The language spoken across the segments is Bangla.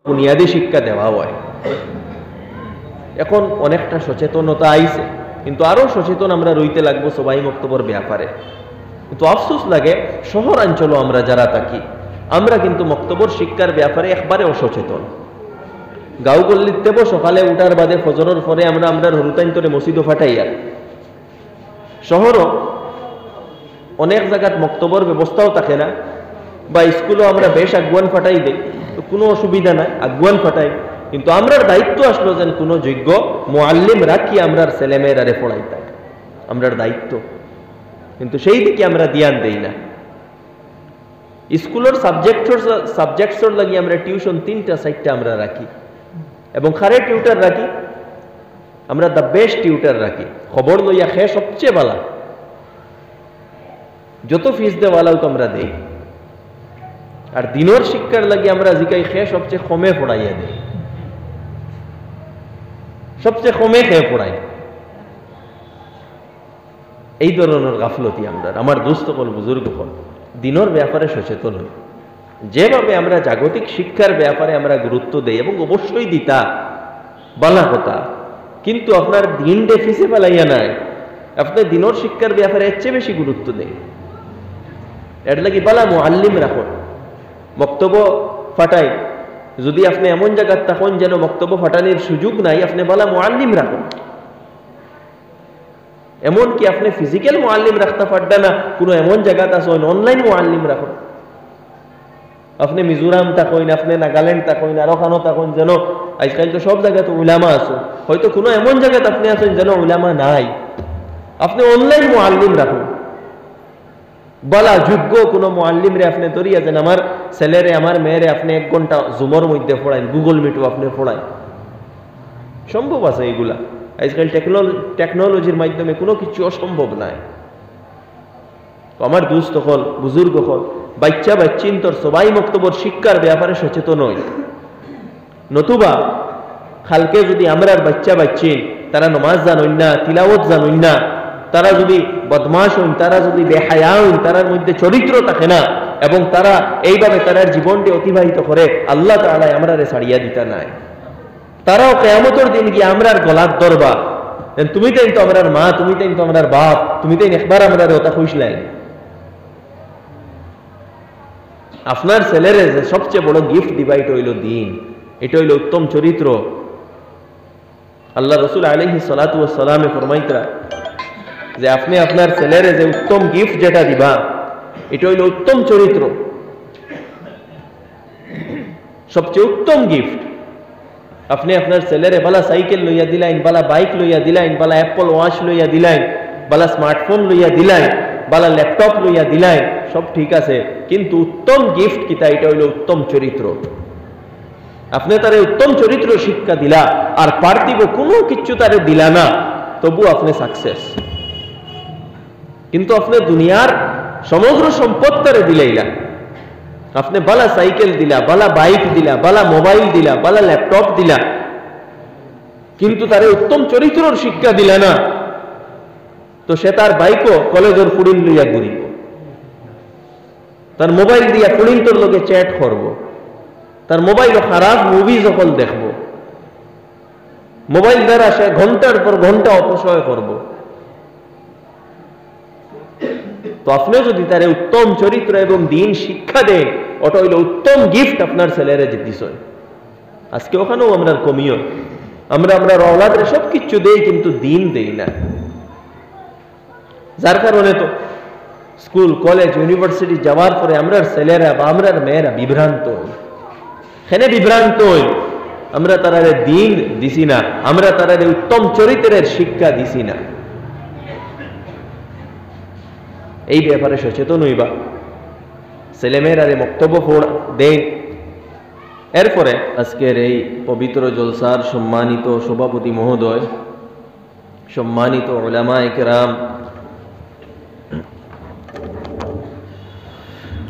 বুনিয়াদী শিক্ষা দেওয়া হয়। এখন অনেকটা সচেতনতা আইছে, কিন্তু আরো সচেতন আমরা রইতে লাগবো সবাই মক্তবর ব্যাপারে। কিন্তু আফসোস লাগে শহরাঞ্চলও আমরা যারা থাকি আমরা কিন্তু মক্তবর শিক্ষার ব্যাপারে একবারে অসচেতন। গাঁও গল্লিতে সকালে উঠার বাদে ফজরের পরে আমরা হরুতান্তরে মসজিদও ফাটাই। আর শহরও অনেক জায়গাত মক্তবর ব্যবস্থাও থাকে না, বা স্কুলও আমরা বেশ আগুয়ান ফাটাই দেই, তো কোনো অসুবিধা নাই, আগুয়ান ফাটাই। কিন্তু আমরার দায়িত্ব আসলো যেন কোনো যোগ্য মুআল্লিম রাখি আমরার ছেলেমেয়েরারে পড়াইতাম, আমরার দায়িত্ব। কিন্তু সেই দিকে আমরা ধ্যান দেই না। স্কুলের সাবজেক্টসর লাগি আমরা টিউশন 3টা 4টা আমরা রাখি, এবং খারে টিউটার রাখি, আমরা দ্য বেস্ট টিউটার রাখি। খবর লইয়া খে সবচেয়ে ভালো, যত ফিস দেওয়ালাও তো আমরা দেই। আর দিনের শিক্ষার লাগি আমরা জিকাই খে সবচেয়ে কমে পড়াইয়া দেই, সবচেয়ে কমে খে পড়াই। এই ধরনের গাফলতি আমরা, আমার দোস্ত হল বুজুর্গ হল দিনের ব্যাপারে সচেতন হই। যেভাবে আমরা জাগতিক শিক্ষার ব্যাপারে আমরা গুরুত্ব দেই, এবং অবশ্যই দিতা বালা কথা, কিন্তু আপনার দিন ডেফিসে ফেলাইয়া নাই, আপনার দিনের শিক্ষার ব্যাপারে এর চেয়ে বেশি গুরুত্ব দেয়। এর লাগি বালা মুআল্লিম রাখুন, বক্তব্য ফাটাই। যদি আপনি এমন জায়গায় তখন যেন বক্তব্য ফাটানোর সুযোগ নাই, আপনি বালা মুআল্লিম রাখুন। এমনকি আপনি ফিজিক্যাল মুআল্লিম রাখতে পারবেন না, কোনো এমন জায়গাতে আসুন অনলাইন মুআল্লিম রাখুন। আপনি মিজোরাম থাকুন, আপনি নাগাল্যান্ড থাকুন, আর ওখানে থাকুন, যেন আজকাল তো সব জায়গাতে উলামা আছে, হয়তো কোনো এমন জায়গাতে আপনি আছেন যেন উলামা নাই, আপনি অনলাইন মুআল্লিম রাখুন। বলা যোগ্য কোনো মুআল্লিম রে আপনি ধরিয়া যেন আমার ছেলেরে আমার মেয়েরে আপনি 1 ঘন্টা জুমর মধ্যে পড়াইন, গুগল মিটও আপনি পড়াইন। সম্ভব আছে এগুলা, আজকাল টেকনোলজির মাধ্যমে কোনো কিছু অসম্ভব নাই। আমার দুস্থ হল বুজুর্গ হল বাচ্চা বাচ্চিন্তর সবাই মক্তবর শিক্ষার ব্যাপারে সচেতন হই। নতুবা খালকে যদি আমরা বাচ্চা বাচ্চিন তারা নমাজ জানুন না, তিলাওয়াত জানুন না, তারা যদি বদমাশ হইন, তারা যদি বেহায়া হইন, তারার মধ্যে চরিত্র থাকে না, এবং তারা এইভাবে তার জীবনটি অতিবাহিত করে, আল্লাহ তাআলা আমরারে ছাড়িয়া দিতা নাই। তারাও কিয়ামতের দিন গিয়ে আমরার গলার ধরবা, তুমি তাই তো আমরার মা, তুমি তাই তো আমরার বাপ, তুমি তাই একবার আমরারে ওটা খুশলাই। আপনার ছেলেরে যে সবচেয়ে বড় গিফট দিবা এটা হইল দিন, এটা হইল উত্তম চরিত্র। আল্লাহ রাসূল আলাইহিস সালাতু ওয়াস সালামে ফরমাইতরা যে আপনি আপনার ছেলেরে যে উত্তম গিফট যেটা দিবা এটা হইল উত্তম চরিত্র, সবচেয়ে উত্তম গিফট। আপনি আপনার ছেলেরে বালা সাইকেল লইয়া দিলাইন, বালা বাইক লইয়া দিলাইন, বালা অ্যাপল ওয়াচ লইয়া দিলাইন, বালা স্মার্টফোন লইয়া দিলাইন, বালা ল্যাপটপ লইয়া দিলাইন, সব ঠিক আছে, কিন্তু উত্তম গিফট কিতা? এটা হইল উত্তম চরিত্র। আপনি তারে উত্তম চরিত্র শিক্ষা দিলা, আর পার্থিব কোনো কিছু তারে দিলা না, তবু আপনি সাকসেস। কিন্তু আপনি দুনিয়ার সমগ্র সম্পদ তারে দিলাইলা, আপনি বালা সাইকেল দিলা, বালা বাইক দিলা, বালা মোবাইল দিলা, বালা ল্যাপটপ দিলা, কিন্তু তারে উত্তম চরিত্রর শিক্ষা দিলা না, তো সে তার বাইকও কলেজের ফুড়িন লইয়া ঘুরিব, তার মোবাইল দিয়া ফুড়িন তোর লোকে চ্যাট করব, তার মোবাইলও খারাপ মুভি যখন দেখব, মোবাইল দ্বারা সে ঘন্টার পর ঘন্টা অপচয় করব। তো আপনি যদি তারে উত্তম চরিত্র এবং দিন শিক্ষা দেন, ওটা হইল উত্তম গিফট আপনার ছেলেরা যে দিস। আজকে ওখানেও আমরা কমিও, আমরা রওলাদের সবকিছু দেই কিন্তু দিন দেই না, যার কারণে তো স্কুল কলেজ ইউনিভার্সিটি যাওয়ার পরে আমরা ছেলেরা বা আমরা মেয়েরা বিভ্রান্ত হই। হেনে বিভ্রান্ত হই, আমরা তারারে দিন দিছি না, আমরা তারারে উত্তম চরিত্রের শিক্ষা দিছি না। এই ব্যাপারে সচেতন হইবা, ছেলেমেয়েরারে বক্তব্য দেন। এরপরে আজকের এই পবিত্র জলসার সম্মানিত সভাপতি মহোদয়, সম্মানিত উলামায়ে কেরাম,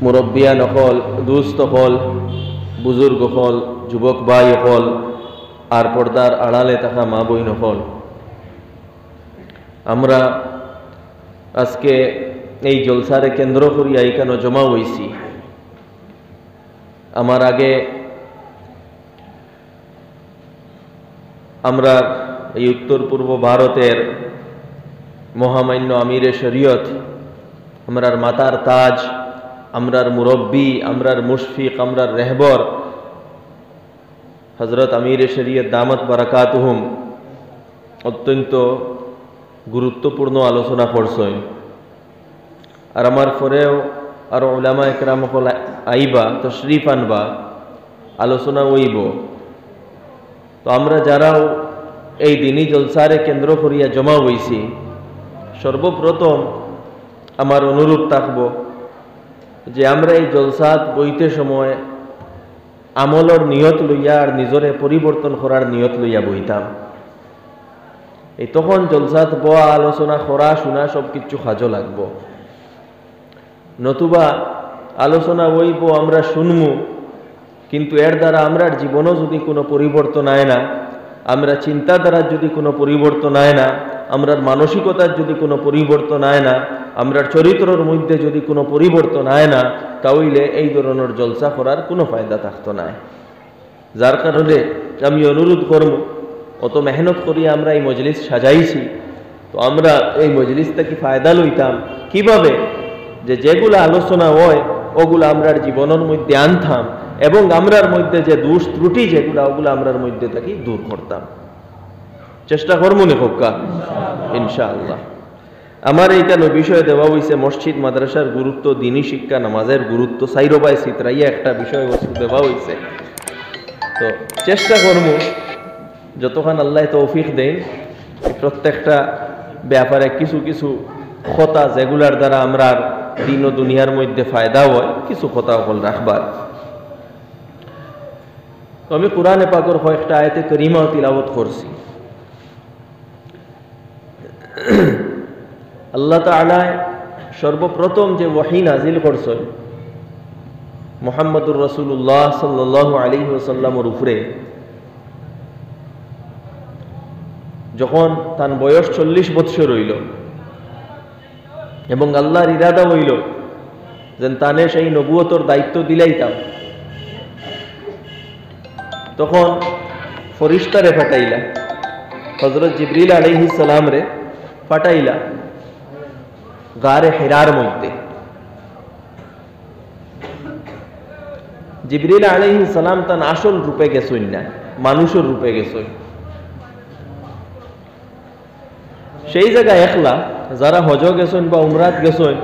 মুরব্বিয়ান হল, দুস্থ হল, বুজুর্গ হল, যুবক ভাই হল, আর পর্দার আড়ালে থাকা মা বইন হল, আমরা আজকে এই জলসারে কেন্দ্র করিয়া এখানে জমা হইছি। আমার আগে আমরা এই উত্তর পূর্ব ভারতের মহামান্য আমিরে শরীয়ত, আমরার মাতার তাজ, আমরার মুরব্বী, আমরার মুশফিক, আমরার রেহবর হজরত আমিরে শরীয়ত দামত বারাকাতুহুম অত্যন্ত গুরুত্বপূর্ণ আলোচনা করছেন। আর আমার পরেও আরো উলামা একরাম হল আইবা, তশরিফ আনবা, আলোচনা হইব। তো আমরা যারাও এই দিনই জলসারে কেন্দ্র করিয়া জমা হইছি, সর্বপ্রথম আমার অনুরোধ থাকব যে আমরা এই জলসাত বইতে সময় আমলর নিয়ত লইয়া আর নিজরে পরিবর্তন করার নিয়ত লইয়া বইতাম। এই তখন জলসাত বয়া, আলোচনা করা, শোনা সব কিছু কাজও লাগবো। নতুবা আলোচনা বইব, আমরা শুনমু, কিন্তু এর দ্বারা আমরার জীবনও যদি কোনো পরিবর্তন আয় না, আমরা চিন্তাধারার যদি কোনো পরিবর্তন আয় না, আমরার মানসিকতার যদি কোনো পরিবর্তন আয় না, আমরার চরিত্রের মধ্যে যদি কোনো পরিবর্তন আয় না, তাহলে এই ধরনের জলসা করার কোনো ফায়দা থাকতো না। যার কারণে আমি অনুরোধ করব, অত মেহনত করিয়া আমরা এই মজলিস সাজাইছি, তো আমরা এই মজলিস থেকে ফায়দা লইতাম কিভাবে? যে যেগুলো আলোচনা হয় ওগুলো আমরার জীবনের মধ্যে আনতাম এবং আমরার মধ্যে যে দোষ ত্রুটি যেগুলো ওগুলো আমরার মধ্যে থেকে দূর করতাম। চেষ্টা করবো নি খোকা, ইনশাআল্লাহ। আমার এইখানে বিষয় দেওয়া হয়েছে মসজিদ মাদ্রাসার গুরুত্ব, দিনী শিক্ষা, নামাজের গুরুত্ব, সাইরোবাই সিতরাইয়া একটা বিষয়বস্তু দেওয়া হয়েছে। তো চেষ্টা করবো যতক্ষণ আল্লাহ তৌফিক দেন প্রত্যেকটা ব্যাপারে কিছু কিছু কথা যেগুলার দ্বারা আমরা দিন ও দুনিয়ার মধ্যে ফায়দা হয় কিছু কথা বল রাখবার। তো আমি কোরআনে পাকের কয়েকটা আয়াতে কারিমা তিলাওয়াত করছি। আল্লাহ তাআলা সর্বপ্রথম যে ওয়াহী নাজিল করছেন মুহাম্মদুর রাসূলুল্লাহ সাল্লাল্লাহু আলাইহি ওয়াসাল্লামের উপরে, যখন তার বয়স 40 বৎসর হইল এবং আল্লাহর ইরাদা হইল যে তানে সেই নবুয়তর দায়িত্ব দিলাইতাম, তখন ফরিস্তারে ফাটাইলা, হযরত জিবরিল আলাইহিস সালাম রে ফাটাইলা গারে হিরার মধ্যে। জিবরিল আলাইহিস সালাম তান আসল রূপে গেছইন না, মানুষের রূপে গেছইন। সেই জায়গায় একলা যারা হজ গেছেন বা উমরাত গেছেন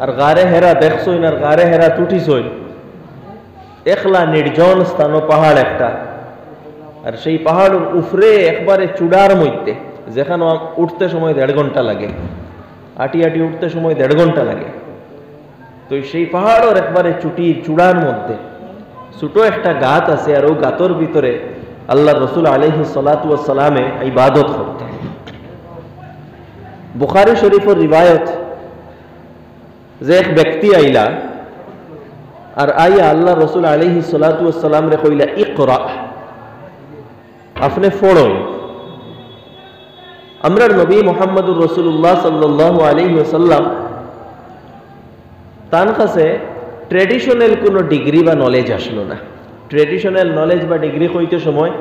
আর গারে হেরা দেখছেন আর গারে হেরা টুটিছেন, একলা নির্জন স্থান, পাহাড় একটা, আর সেই পাহাড়ের উপরে একবারে চূড়ার মধ্যে, যেখানে উঠতে সময় 1.5 ঘন্টা লাগে, আটি আটি উঠতে সময় 1.5 ঘন্টা লাগে। তো সেই পাহাড়ের একবারে চূড়ার মধ্যে ছোট একটা গাত আছে, আর ওই গাতর ভিতরে আল্লাহ রসুল আলাইহিস সালাতু ওয়াস সালামে ইবাদত করতেন। বুখারী শরীফের রিবায়ত যে এক ব্যক্তি আইলা আর আইয়া আল্লাহ রসুল আলাইহিস সালাতু ওয়াস সালাম রে কইলা ইকরা, আপনি পড়ো। আমরার নবী মুহাম্মদুর রাসূলুল্লাহ সাল্লাল্লাহু আলাইহি ওয়াসাল্লাম তার কাছে ট্রেডিশনাল কোনো ডিগ্রি বা নলেজ আসলো না। ট্রেডিশনাল নলেজ বা ডিগ্রি হইতে সময়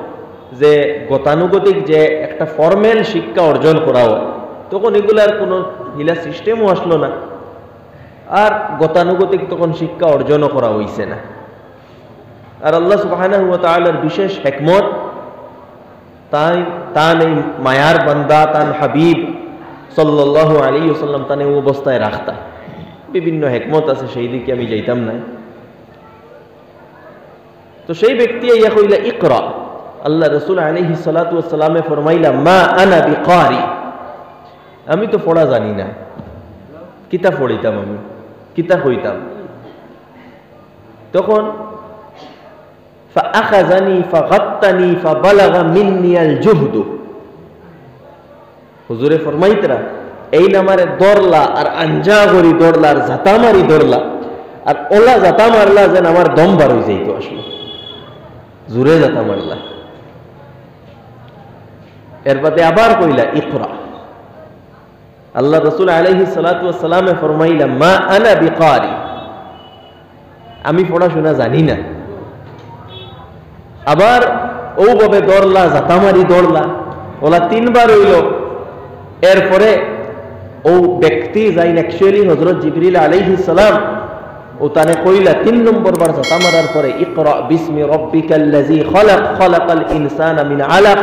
যে গতানুগতিক যে একটা ফর্মাল শিক্ষা অর্জন করা হয়, তখন এগুলার কোনো হিলা সিস্টেমও আসলো না, আর গতানুগতিক তখন শিক্ষা অর্জনও করা হইছে না। আর আল্লাহ সুবহানাহু ওয়া তাআলার বিশেষ হিকমত, তান এই মায়ার বান্দা, তান হাবিব সাল্লাল্লাহু আলাইহি ওয়াসাল্লাম তানে ও অবস্থায় রাখতা। বিভিন্ন হিকমত আছে, সেই দিকে আমি যাইতাম না। তো সেই ব্যক্তি ইয়া কইলা ইকরা, আল্লাহ রাসূল আলাইহিস সালাতু ওয়াস সালামে ফরমাইলা মা আনা বিকারি, আমি তো পড়া জানি না, কিতাব পড়িতাম, আমি কিতাব হইতাম। তখন فأخذني فغطني فبلغ مني الجهد, হুজুরে ফরমাইতরা এই নামারে দরলা আর আঞ্জা গরি দরলা আর জাতা মারি দরলা, আর ওলা জাতা মারলা যেন আমার দম বার হয়ে যাইতো, আসলে জোরে জাতা মারলা। এর বাদে আবার কইলা ইকরা, আল্লাহ রাসূল আলাইহিস সালাতু ওয়াস সালামে ফরমাইলা মা আনা বিকারি, আমি পড়াশোনা জানি না। আবার ওভাবে দৌড়লা, জাতামারি দৌড়লা, ওলা 3 বার হইল। এরপরে ও ব্যক্তি যাইন অ্যাকচুয়ালি হযরত জিবরিল আলাইহিস সালাম ও তানে কইলা 3 নম্বর বার জাতা মারার পরে, ইকরা বিসমি রাব্বিকাল্লাযী খালাক, খালাকাল ইনসানা মিন আলাক,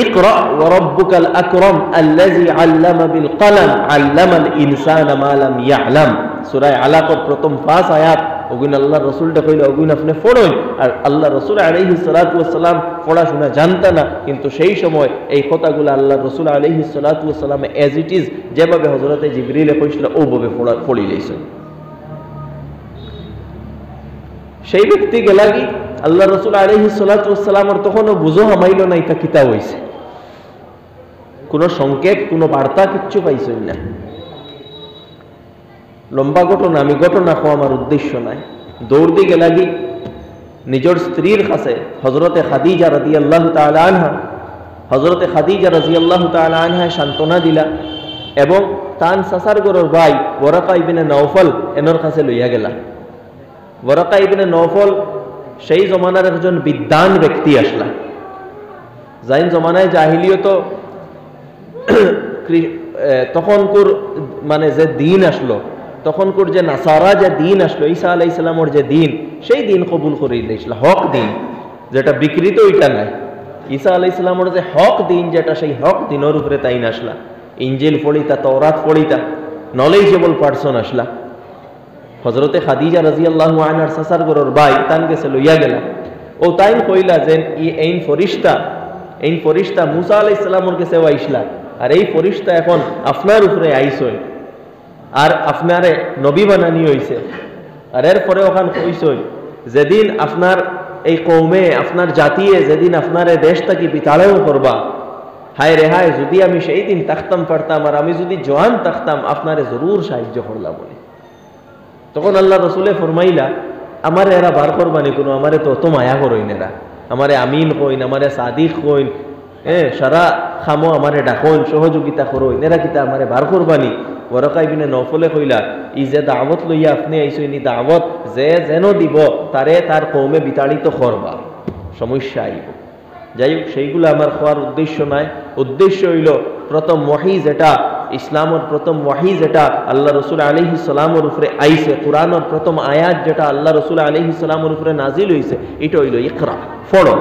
ইকরা ওয়া রাব্বুকাল আকরাম আল্লাযী আল্লামা বিল কলম, আল্লামাল ইনসানা মা লাম ইয়ালাম। সূরা আলাকের প্রথম 5 আয়াত ওগুন আল্লাহ রাসূলটা কইলা ওগুন আপনি পড়ুন। আর আল্লাহ রাসূল আলাইহিস সালাতু ওয়াস সালাম পড়াশোনা জানতা না, কিন্তু সেই সময় এই কথাগুলো আল্লাহ রাসূল আলাইহিস সালাতু ওয়াস সালাম এজ ইট ইজ যেভাবে হযরতে জিবরিলে কইছিল ওভাবে পড়ি লইছেন। সেই ব্যক্তি গেলাগি আল্লাহ রাসূল আলাইহিস সালাতু ওয়াস সালামের তখনও বুঝো হামাইল না এটা কিতা হইছে, কোনো সংকেত, কোনো বার্তা কিচ্ছু পাইছেন না। লম্বা ঘটনা, আমি ঘটনা খাওয়া আমার উদ্দেশ্য নাই। দৌড় দিয়ে গেলাগি নিজের স্ত্রীর কাছে হযরতে খাদিজা রাদিয়াল্লাহু তাআলা আনহা, হযরতে খাদিজা রাদিয়াল্লাহু তাআলা আনহা সান্ত্বনা দিলা এবং তান সাসার গরর ভাই ওয়ারাকা ইবনে নওফল এনর কাছে লইয়া গেলা। ওয়ারাকা ইবনে নওফল সেই জমানার একজন বিদ্বান ব্যক্তি আসলা। যাইন জমানায় জাহিলিয়ত তখনকার মানে যে দিন আসলো, তখনকার যে নাসারা যে দিন আসলো, ঈসা আলাইহিস সালামের যে দিন, সেই দিন কবুল করে দিয়েছিল, হক দিন যেটা বিকৃত ওইটা নাই। ঈসা আলাইহিস সালামের যে হক দিন যেটা, সেই হক দিনের উপরে তাই আসলা। ইনজিল পড়িতা, তাওরাত পড়িতা, নলেজেবল পারসন আসলা। হযরতে খাদিজা রাদিয়াল্লাহু আনহার সাসার গরর ভাই তান গেছে লইয়া গেলা। ও তাইন কইলা যে এই ফরিশতা মুসা আলাইহিস সালামের কাছে আইসলা, আর এই ফরিশতা এখন আপনার উপরে আইসই, আর আপনারে নবী বানানি হইছে। আর এরপরে ওখান কইসই যেদিন আপনার এই কৌমে, আপনার জাতিয়ে যেদিন আপনারে দেশ থাকি বিতাড়াও করবা, হায় রে হায়, যদি আমি সেই দিন তাকতাম পারতাম, আর আমি যদি জওয়ান থাকতাম আপনারে জরুর সাহায্য করলাম বলে। তখন আল্লাহ রসুলে ফরমাইলা, আমারে এরা বার করবানি কোনো, আমারে তো অত মায়া করইন, এরা আমারে আমিন কইন, আমারে সাদিক কইন, সারা খামো আমারে ডাকইন, সহযোগিতা করইন, এরা কিতা আমারে বার করবানি। ওয়ারাকা ইবনে নওফলে কইলা, ই যে দাওয়াত লইয়া আপনি আইসইন, দাওয়াত যে যেন দিব তারে তার কৌমে বিতাড়িত করবা, সমস্যা আইব। যাই হোক, সেইগুলো আমার খাওয়ার উদ্দেশ্য নাই। উদ্দেশ্য হইল প্রথম ওয়াহি যেটা ইসলামের প্রথম ওয়াহি যেটা আল্লাহ রসুল আলাইহিস সালামের উপরে আইছে, কোরআনের প্রথম আয়াত যেটা আল্লাহ রসুল আলাইহিস সালামের উপরে নাজিল হইছে, এটা হইল ইকরা, পড়ো।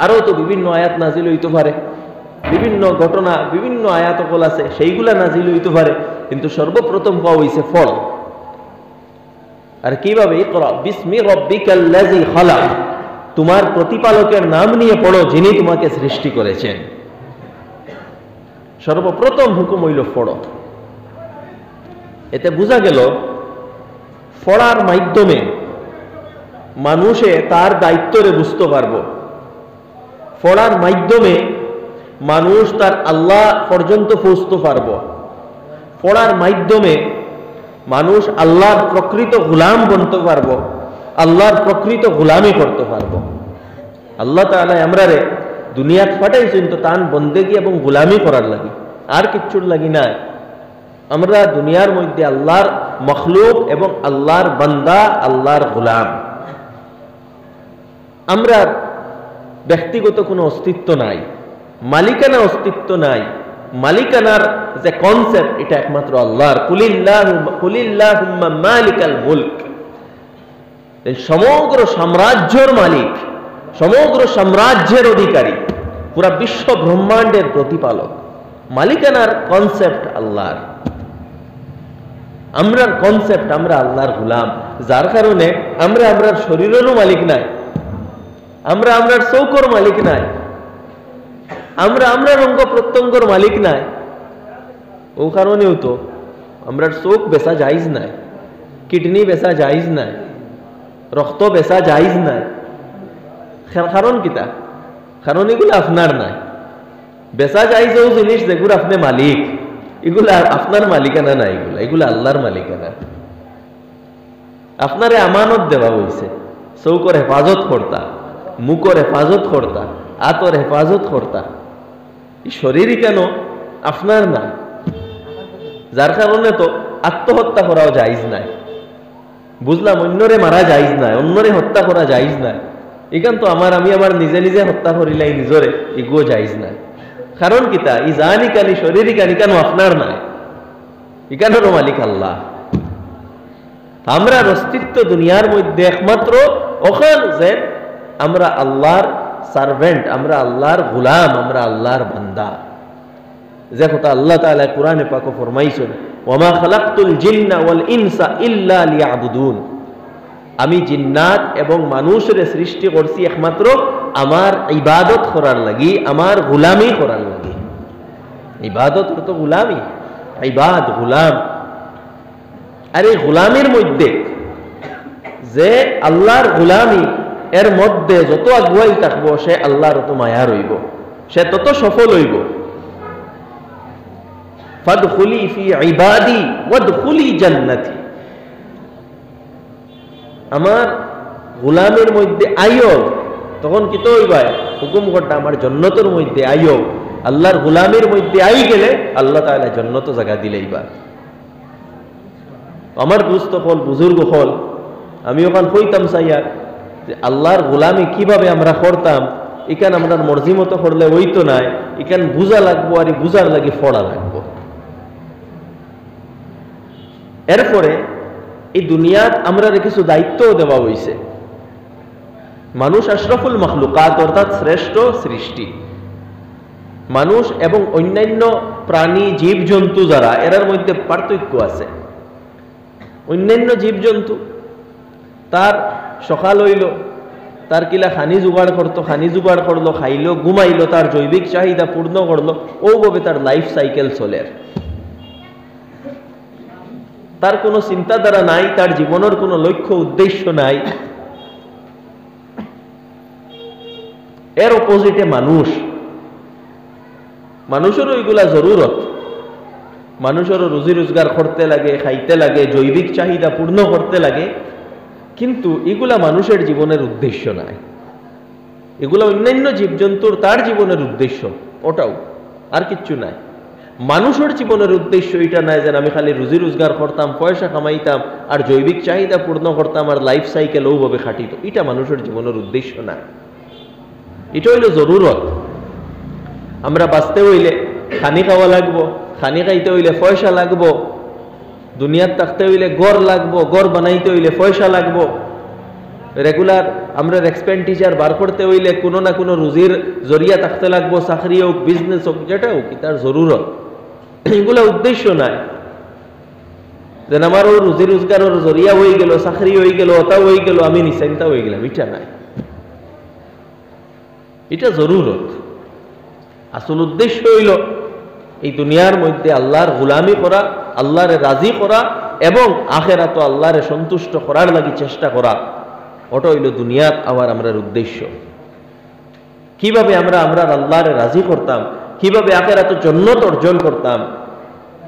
আরও তো বিভিন্ন আয়াত নাজিল হইতে পারে, বিভিন্ন ঘটনা, বিভিন্ন আয়াতকল আছে, সেইগুলা নাজিল হইতে পারে, কিন্তু সর্বপ্রথম পাওয়া হইছে ফল। আর কিভাবে? ইকরা বিসমি রাব্বিকাল্লাযী খালাক, তোমার প্রতিপালকের নাম নিয়ে পড়ো যিনি তোমাকে সৃষ্টি করেছেন। সর্বপ্রথম হুকুম হইল পড়ো। এতে বোঝা গেল পড়ার মাধ্যমে মানুষে তার দায়িত্বরে বুঝতে পারবো। পড়ার মাধ্যমে মানুষ তার আল্লাহ পর্যন্ত পৌঁছতে পারবো। পড়ার মাধ্যমে মানুষ আল্লাহর প্রকৃত গোলাম বনতে পারবো, আল্লাহর প্রকৃত গোলামি করতে পারবো। আল্লাহ তাআলা আমরারে দুনিয়াত পাঠাইছেন তো তান বন্দেগি এবং গোলামি করার লাগি, আর কিচ্ছুর লাগি না। আমরা দুনিয়ার মধ্যে আল্লাহর মখলুক এবং আল্লাহর বান্দা, আল্লাহর গোলাম। আমরা ব্যক্তিগত কোনো অস্তিত্ব নাই, মালিকানা অস্তিত্ব নাই। মালিকানার যে কনসেপ্ট, এটা একমাত্র আল্লাহর। কুলিল্লাহুম্মা মালিকাল মুলক, সমগ্র সাম্রাজ্যের মালিক, সমগ্র সাম্রাজ্যের অধিকারী, পুরা বিশ্ব ব্রহ্মাণ্ডের প্রতিপালক। মালিকানার কনসেপ্ট আল্লাহর। আমরার কনসেপ্ট, আমরা আল্লাহর গোলাম, যার কারণে আমরা আমরার শরীরেরও মালিক নাই, আমরা আমরার চৌকর মালিক নাই, আমরা আমরার অঙ্গ প্রত্যঙ্গর মালিক নাই। ও কারণেও তো আমরার চোখ বেচা জায়েজ নাই, কিডনি বেচা জায়েজ নাই, রক্ত বেচা জায়েজ নাই। কারণ কিতা? কারণ এগুলো আপনার নাই। বেচা জায়েজ ও জিনিস যেগুলো আপনি মালিক, এগুলা আপনার মালিকানা নাই, এগুলো আল্লাহর মালিকানা। আপনারে আমানত দেওয়া হয়েছে, চৌকর হেফাজত করতা, মুখর হেফাজত করতা, আতর হেফাজত করতা। এই শরীরই কেন আপনার না, যার কারণে তো আত্মহত্যা করাও জায়েজ নাই। বুঝলাম, অন্যরে মারা জায়েজ নাই, অন্যরে হত্যা করা জায়েজ নাই, ইখান তো আমি আমার নিজে নিজে হত্যা করিলাই নিজরে ইগো যাইজ না। কারণ কিতা ই জানি কানি শরীরই কানি কেন আপনার নাই, ইখানেরও মালিক আল্লাহ। আমরা অস্তিত্ব দুনিয়ার মধ্যে একমাত্র ওখান যে আমরা আল্লাহর সার্ভেন্ট, আমরা আল্লাহর গুলাম, আমরা আল্লাহর বান্দা। যে কথা আল্লাহ তাআলা কোরআনে পাকে ফরমাইছেন, ওয়ামা খালাকতুল জিন্না ওয়াল ইনসা ইল্লা লিয়াবুদুন, আমি জিন্নাত এবং মানুষের সৃষ্টি করছি একমাত্র আমার ইবাদত করার লাগি, আমার গুলামি করার লাগি। ইবাদত তো গুলামি, ইবাদ গুলাম। আর এই গুলামির মধ্যে যে আল্লাহর গুলামি এর মধ্যে যত আগুয়াই থাকবো সে আল্লাহর তত মায়া রইব, সে তত সফল হইব। ফাদখুলি ফি ইবাদি ওয়াদখুলি জান্নাতি, আমার গুলামের মধ্যে আইও, তখন কি তো হইবা হুকুম করটা আমার জান্নাতের মধ্যে আইও। আল্লাহর গুলামের মধ্যে আই গেলে আল্লাহ তাআলা জান্নাত জায়গা দিলেইবা। আমার দুস্থ হল, বুজুর্গ হল, আমি ওখান কইতাম চাইয়ার যে আল্লাহর গোলামি কিভাবে আমরা করতাম, এখান আমরা মর্জি মতো করলে ওই তো নাই, এখান বুঝা লাগবো, আর বুঝার লাগে ফড়া লাগবো। এরপরে এই দুনিয়াত আমরা কিছু দায়িত্বও দেওয়া হয়েছে। মানুষ আশরাফুল মখলুকাত, অর্থাৎ শ্রেষ্ঠ সৃষ্টি। মানুষ এবং অন্যান্য প্রাণী জীবজন্তু যারা, এরার মধ্যে পার্থক্য আছে। অন্যান্য জীবজন্তু তার সকাল হইল, তার কিলা খানি জোগাড় করতো, খানি জোগাড় করলো, খাইলো, ঘুমাইলো, তার জৈবিক চাহিদা পূর্ণ করলো, ওভাবে তার লাইফ সাইকেল চলে। তার কোনো চিন্তাধারা নাই, তার জীবনের কোনো লক্ষ্য উদ্দেশ্য নাই। এর অপোজিটে মানুষ, মানুষেরও এগুলা জরুরত, মানুষেরও রুজি রোজগার করতে লাগে, খাইতে লাগে, জৈবিক চাহিদা পূর্ণ করতে লাগে, কিন্তু এগুলা মানুষের জীবনের উদ্দেশ্য নাই। এগুলা অন্যান্য জীবজন্তুর তার জীবনের উদ্দেশ্য, ওটাও আর কিচ্ছু নাই। মানুষের জীবনের উদ্দেশ্য এটা নাই যে আমি খালি রুজি রোজগার করতাম, পয়সা কামাইতাম, আর জৈবিক চাহিদা পূর্ণ করতাম, আর লাইফ সাইকেল ওভাবে খাটিত। এটা মানুষের জীবনের উদ্দেশ্য না, এটা হইল জরুরত। আমরা বাঁচতে হইলে খানি খাওয়া লাগবো, খানি খাইতে হইলে পয়সা লাগবো, দুনিয়ার থাকতে হইলে গড় লাগবো, গড় বানাইতে হইলে পয়সা লাগবো, রেগুলার আমরা এক্সপেন্ডিচার বার করতে হইলে কোনো না কোনো রুজির জরিয়া থাকতে লাগবো, চাকরি হোক, বিজনেস হোক, যেটা হোক, তার জরুরত। এগুলা উদ্দেশ্য নাই যেন আমারও রুজি রোজগারের জরিয়া হয়ে গেল, চাকরি হয়ে গেল, ওটা হয়ে গেল, আমি নিশ্চিন্তা হয়ে গেলাম, এটা নাই। এটা জরুরত। আসল উদ্দেশ্য হইল এই দুনিয়ার মধ্যে আল্লাহর গুলামি করা, আল্লাহরে রাজি করা, এবং আখেরাতে আল্লাহরে সন্তুষ্ট করার লাগি চেষ্টা করা। ওটা হইল দুনিয়াত আবার আমরার উদ্দেশ্য। কিভাবে আমরা আল্লাহরে রাজি করতাম, কিভাবে আখেরাতে জান্নাত অর্জন করতাম,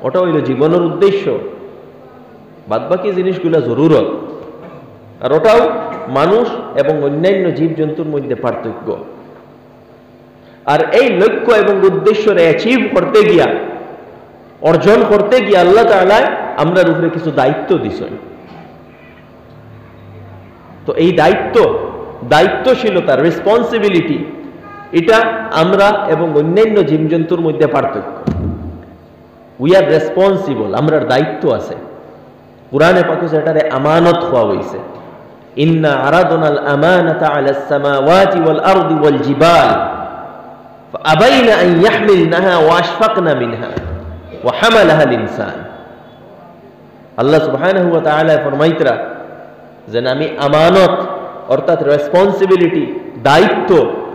ওটা হইল জীবনের উদ্দেশ্য। বাদবাকি জিনিসগুলো জরুরত। আর ওটাও মানুষ এবং অন্যান্য জীবজন্তুর মধ্যে পার্থক্য। আর এই লক্ষ্য এবং উদ্দেশ্যরে অ্যাচিভ করতে গিয়া, অর্জন করতে গিয়া আল্লাহ তাআলা আমরার উপরে কিছু দায়িত্ব দিছেন। তো এই দায়িত্বশীলতা, রেসপন্সিবিলিটি, এটা আমরা এবং অন্যান্য জীবজন্তুর মধ্যে পার্থক্য। উই আর রেসপন্সিবল, আমরার দায়িত্ব আছে। কুরআনে পাকে সেটারে আমানত হওয়া হয়েছে। ইন্না আরাদনাল আমানাতা আলাস সামাওয়াতি ওয়াল আরদি ওয়াল জিবাল فأبين أن يحملنها وأشفقن منها وحملها الإنسان। আল্লাহ সুবহানাহু ওয়া তাআলা ফরমাইতরা যে আমি আমানত, অর্থাৎ রেসপন্সিবিলিটি, দায়িত্ব,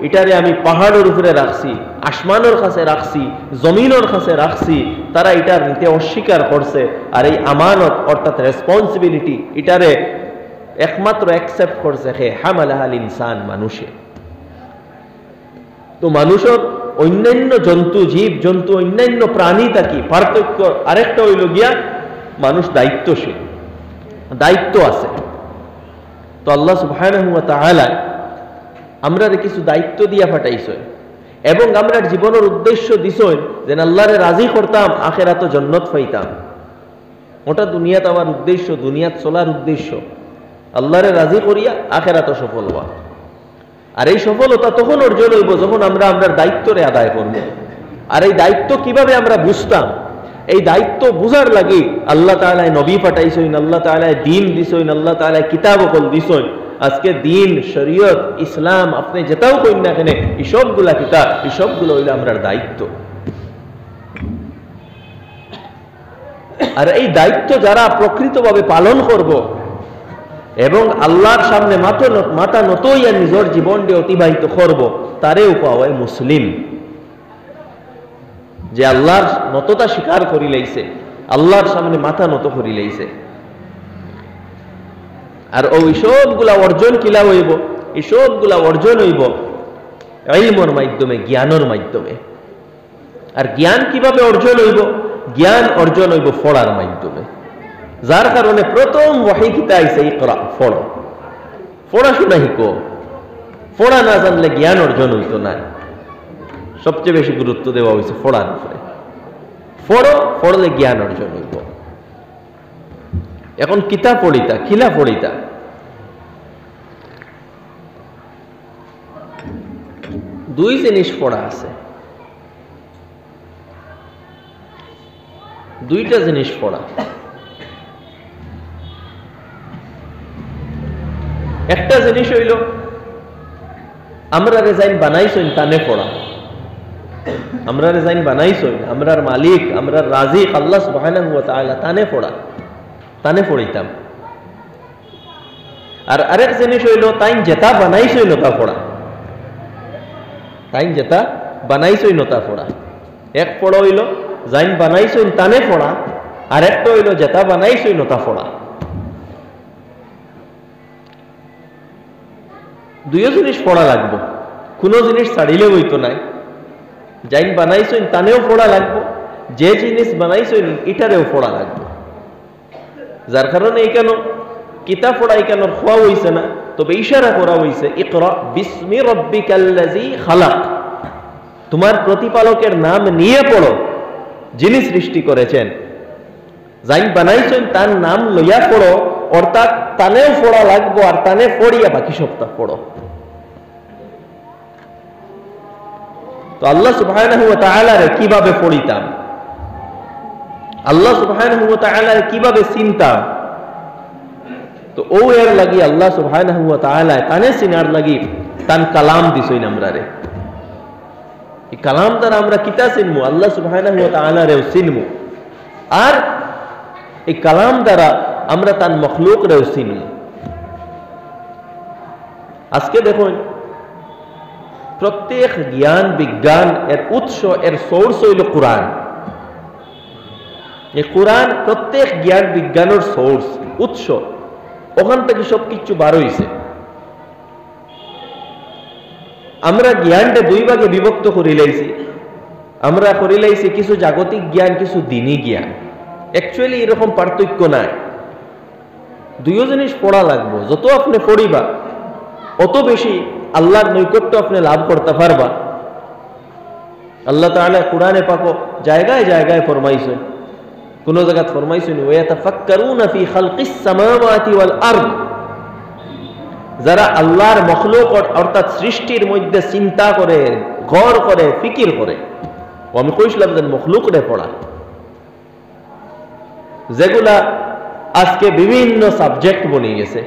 এটারে আমি পাহাড়ের উপরে রাখছি, আসমানের কাছে রাখছি, জমিনের কাছে রাখছি, তারা এটার নিতে অস্বীকার করছে। আর এই আমানত অর্থাৎ রেসপন্সিবিলিটি, এটারে একমাত্র অ্যাকসেপ্ট করছে হে হামালাহাল ইনসান, মানুষে। তো মানুষের অন্যান্য জন্তু, জীব জন্তু, অন্যান্য প্রাণী থাকি পার্থক্য আরেকটা হইল গিয়া মানুষ দায়িত্বশীল, দায়িত্ব আছে। তো আল্লাহ সুবহানাহু ওয়া তাআলা আমরারে কিছু দায়িত্ব দিয়া পাঠাইছেন, এবং আমরা জীবনের উদ্দেশ্য দিছেন যেন আল্লাহরে রাজি করতাম, আখিরাতে জান্নাত পাইতাম। ওটা দুনিয়াতে আমার উদ্দেশ্য, দুনিয়াত চলার উদ্দেশ্য, আল্লাহরে রাজি করিয়া আখিরাতে সফল হওয়া। আর এই সফলতা তখন অর্জন হইব যখন আমরা আমরা দায়িত্বরে আদায় করব। আর এই দায়িত্ব কিভাবে আমরা বুঝতাম, এই দায়িত্ব বুঝার লাগি আল্লাহ তাআলা নবী পাঠাইছেন, আল্লাহ তাআলা দ্বীন দিছেন, আল্লাহ তাআলা কিতাব কল দিছেন। আজকে দ্বীন, শরীয়ত, ইসলাম আপনি যেটাও কইন না কেন, এই সবগুলা কিতাব, এই সবগুলো হইল আমরার দায়িত্ব। আর এই দায়িত্ব যারা প্রকৃতভাবে পালন করব এবং আল্লাহর সামনে মাথা নত হইয়া নিজের জীবনকে অতিবাহিত করব, তারে পাওয়া মুসলিম, যে আল্লাহর নততা স্বীকার করি লাইছে, আল্লাহর সামনে মাথা নত করি লাইছে। আর ওই সবগুলা অর্জন কিলা হইব, এই সবগুলা অর্জন হইব ইলমের মাধ্যমে, জ্ঞানের মাধ্যমে। আর জ্ঞান কিভাবে অর্জন হইব? জ্ঞান অর্জন হইব পড়ার মাধ্যমে। যার কারণে প্রথম ওয়াহী কিতা আইছে ইকরা, পড়ো, পড়াশোনা শিখো। পড়া না জানলে জ্ঞান অর্জন হইতো না। সবচেয়ে বেশি গুরুত্ব দেওয়া হয়েছে পড়ার উপরে। পড়ো, পড়লে জ্ঞান অর্জন হইব। এখন কিতা পড়িতা, খিলা পড়িতা, দুই জিনিস পড়া আছে, দুইটা জিনিস পড়া। একটা জিনিস হইল আমরা রেজাইন বানাইছেন তানে পড়া। আমরা রেজাইন বানাইছেন, আমরার মালিক, আমরার রাজিক আল্লাহ সুবহানাহু ওয়া তাআলা, তানে পড়া, তানে পড়িতাম। আর আরেক জিনিস হইল তাই যেটা বানাইছেন তা পড়া, তাই যেটা বানাইছেন তা পড়া। এক পড়া হইল যাইন বানাইছেন তানে পড়া, আর একটা হইল যেটা বানাইছেন তা পড়া। দুইও জিনিস পড়া লাগবো, কোনো জিনিস ছাড়িলে হইতো নাই। যাইন বানাইছেন তানেও পড়া লাগবো, যে জিনিস বানাইছেন এটারেও পড়া লাগবো। যার কারণে এই কেন কিতাব পড়া এই কেন খোয়া হইছে না, তবে ইশারা করা হইছে ইকরা বিসমি রাব্বিকাল্লাযী খালাক, তোমার প্রতিপালকের নাম নিয়ে পড়ো, যিনি সৃষ্টি করেছেন। যাইন বানাইছেন তার নাম লইয়া পড়ো, অর্থাৎ তানেও পড়া লাগবো, আর তানে পড়িয়া বাকি সপ্তাহ পড়ো। তো আল্লাহ সুবহানাহু ওয়া তাআলা রে কিভাবে পড়িতাম, আল্লাহ সুবহানাহু ওয়া তাআলা রে কিভাবে চিনতাম, তো ও এর লাগি আল্লাহ সুবহানাহু ওয়া তাআলা তানে চিনার লাগি তান কালাম দিছেন আমরা রে। এই কালাম দ্বারা আমরা কিতা চিনমু, আল্লাহ সুবহানাহু ওয়া তাআলা রেও চিনমু। আর এই কালাম দ্বারা আমরা তার মখলুক রেও চিনমু। আজকে দেখুন প্রত্যেক জ্ঞান বিজ্ঞান এর উৎস, এর সোর্স হইল কোরআন। এই কোরআন প্রত্যেক জ্ঞান বিজ্ঞানের সোর্স, উৎস, ওখান থেকে সবকিছু বার হইছে। আমরা জ্ঞানটা দুই ভাগে বিভক্ত করে লাইছি। আমরা করে লাইছি কিছু জাগতিক জ্ঞান, কিছু দিনী জ্ঞান। অ্যাকচুয়ালি এরকম পার্থক্য নাই, দুইও জিনিস পড়া লাগবো। যত আপনি পড়িবা অত বেশি আল্লাহর নৈকট্য আপনি লাভ করতে পারবা। আল্লাহ তাআলা কোরআনে পাক জায়গায় জায়গায় ফরমাইছেন, কোন জায়গায় ফরমাইছেন ওয়াতাফাক্কারুনা ফি খালকিস সামাওয়াতি ওয়াল আরদ, যারা আল্লাহর মখলুক অর্থাৎ সৃষ্টির মধ্যে চিন্তা করে, গড় করে, ফিকির করে। আমি কইছিলাম যে মখলুক রে পড়া, যেগুলা আজকে বিভিন্ন সাবজেক্ট বনে গেছে।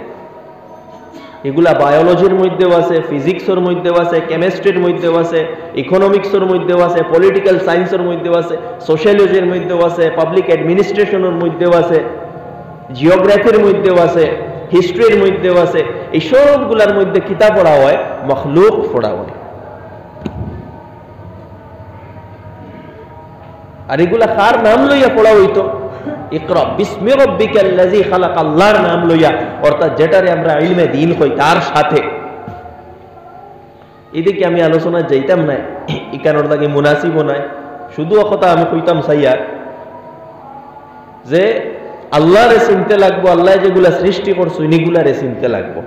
এগুলা বায়োলজির মধ্যেও আছে, ফিজিক্সের মধ্যেও আছে, কেমিস্ট্রির মধ্যেও আছে, ইকোনমিক্সের মধ্যেও আছে, পলিটিক্যাল সায়েন্সের মধ্যেও আছে, সোশ্যালজির মধ্যেও আছে, পাবলিক অ্যাডমিনিস্ট্রেশনের মধ্যেও আছে, জিওগ্রাফির মধ্যেও আছে, হিস্ট্রির মধ্যেও আছে। এই সবগুলার মধ্যে কিতাব পড়া হয়, মখলুক পড়া হয়। আর এগুলা কার নাম লইয়া পড়া হইতো? ইকরা বিসমি রাব্বিকাল্লাযী খালাক, আল্লাহর নাম লইয়া, অর্থাৎ যেটারে আমরা ইলমে দ্বীন কই তার সাথে। এদিকে আমি আলোচনা যাইতাম না, ইকানোর লাগে মুনাসিবও নাই। শুধু কথা আমি কইতাম চাইয়া যে আল্লাহরে চিনতে লাগবো, আল্লাহ যেগুলা সৃষ্টি করছো এগুলারে চিনতে লাগবো।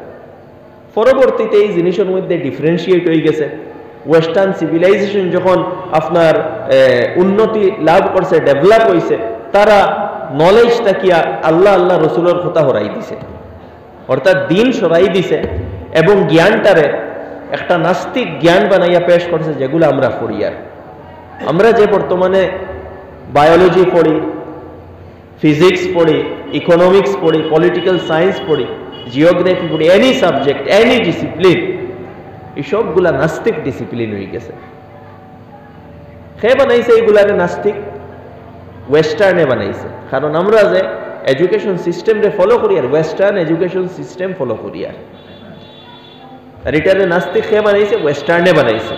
পরবর্তীতে এই জিনিসের মধ্যে ডিফারেন্সিয়েট হয়ে গেছে। ওয়েস্টার্ন সিভিলাইজেশন যখন আপনার উন্নতি লাভ করছে, ডেভেলপ হয়েছে, তারা নলেজ তাকিয়া আল্লাহ আল্লাহ রসুলের কথা হরাই দিছে, অর্থাৎ দিন সরাই দিছে, এবং জ্ঞানটারে একটা নাস্তিক জ্ঞান বানাইয়া পেশ করছে, যেগুলো আমরা পড়ি। আর আমরা যে বর্তমানে বায়োলজি পড়ি, ফিজিক্স পড়ি, ইকোনমিক্স পড়ি, পলিটিক্যাল সায়েন্স পড়ি, জিওগ্রাফি পড়ি, এনি সাবজেক্ট, এনি ডিসিপ্লিন, এই সবগুলা নাস্তিক ডিসিপ্লিন হয়ে গেছে। কে বানাইছে এইগুলারে নাস্তিক? ওয়েস্টার্নে বানাইছে। কারণ আমরা যে এডুকেশন সিস্টেমরে ফলো করি, আর ওয়েস্টার্ন এডুকেশন সিস্টেম ফলো করি। আর এটারে নাস্তিক কে বানাইছে? ওয়েস্টার্নে বানাইছে।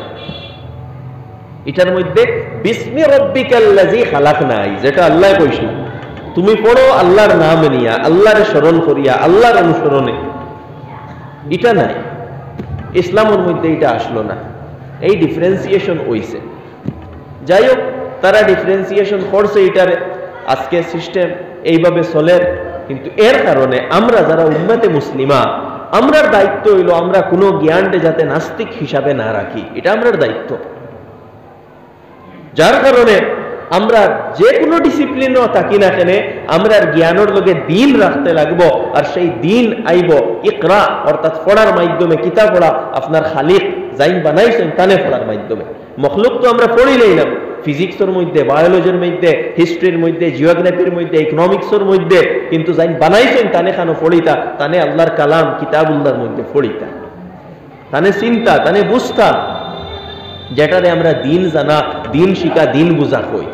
এটার মধ্যে বিসমি রব্বিকাল্লাযী খালাক নাই, যেটা আল্লাহ কইছে তুমি পড়ো আল্লাহর নাম নিয়া, আল্লাহরে স্মরণ করিয়া, আল্লাহর অনুসরণে, এটা নাই। ইসলামের মধ্যে এটা আসলো না, এই ডিফারেন্সিয়েশন হইছে। যাই হোক, তারা ডিফারেন্সিয়েশন করছে, এটারে আজকে সিস্টেম এইভাবে চলে। কিন্তু এর কারণে আমরা যারা উম্মতে মুসলিমা, আমরার দায়িত্ব হইল আমরা কোনো জ্ঞানকে যাতে নাস্তিক হিসাবে না রাখি, এটা আমরার দায়িত্ব। যার কারণে আমরা যে কোনো ডিসিপ্লিনও থাকি না কেন, আমরা জ্ঞানের লগে দিন রাখতে লাগবো। আর সেই দিন আইব ইকরা, অর্থাৎ পড়ার মাধ্যমে, কিতাব পড়া, আপনার খালিক জাইন বানাইছেন তানে পড়ার মাধ্যমে। মখলুক তো আমরা পড়িলেই না, ফিজিক্সের মধ্যে, বায়োলজির মধ্যে, হিস্ট্রির মধ্যে, জিওগ্রাফির মধ্যে, ইকোনমিক্সের মধ্যে, কিন্তু জাইন বানাইছেন তানে খানো পড়িতা, তানে আল্লাহর কালাম কিতাবুল্লাহর মধ্যে পড়িতা, তানে চিন্তা, তানে বুঝতা, যেটারে আমরা দিন জানা, দিন শিখা, দিন বুঝা কই।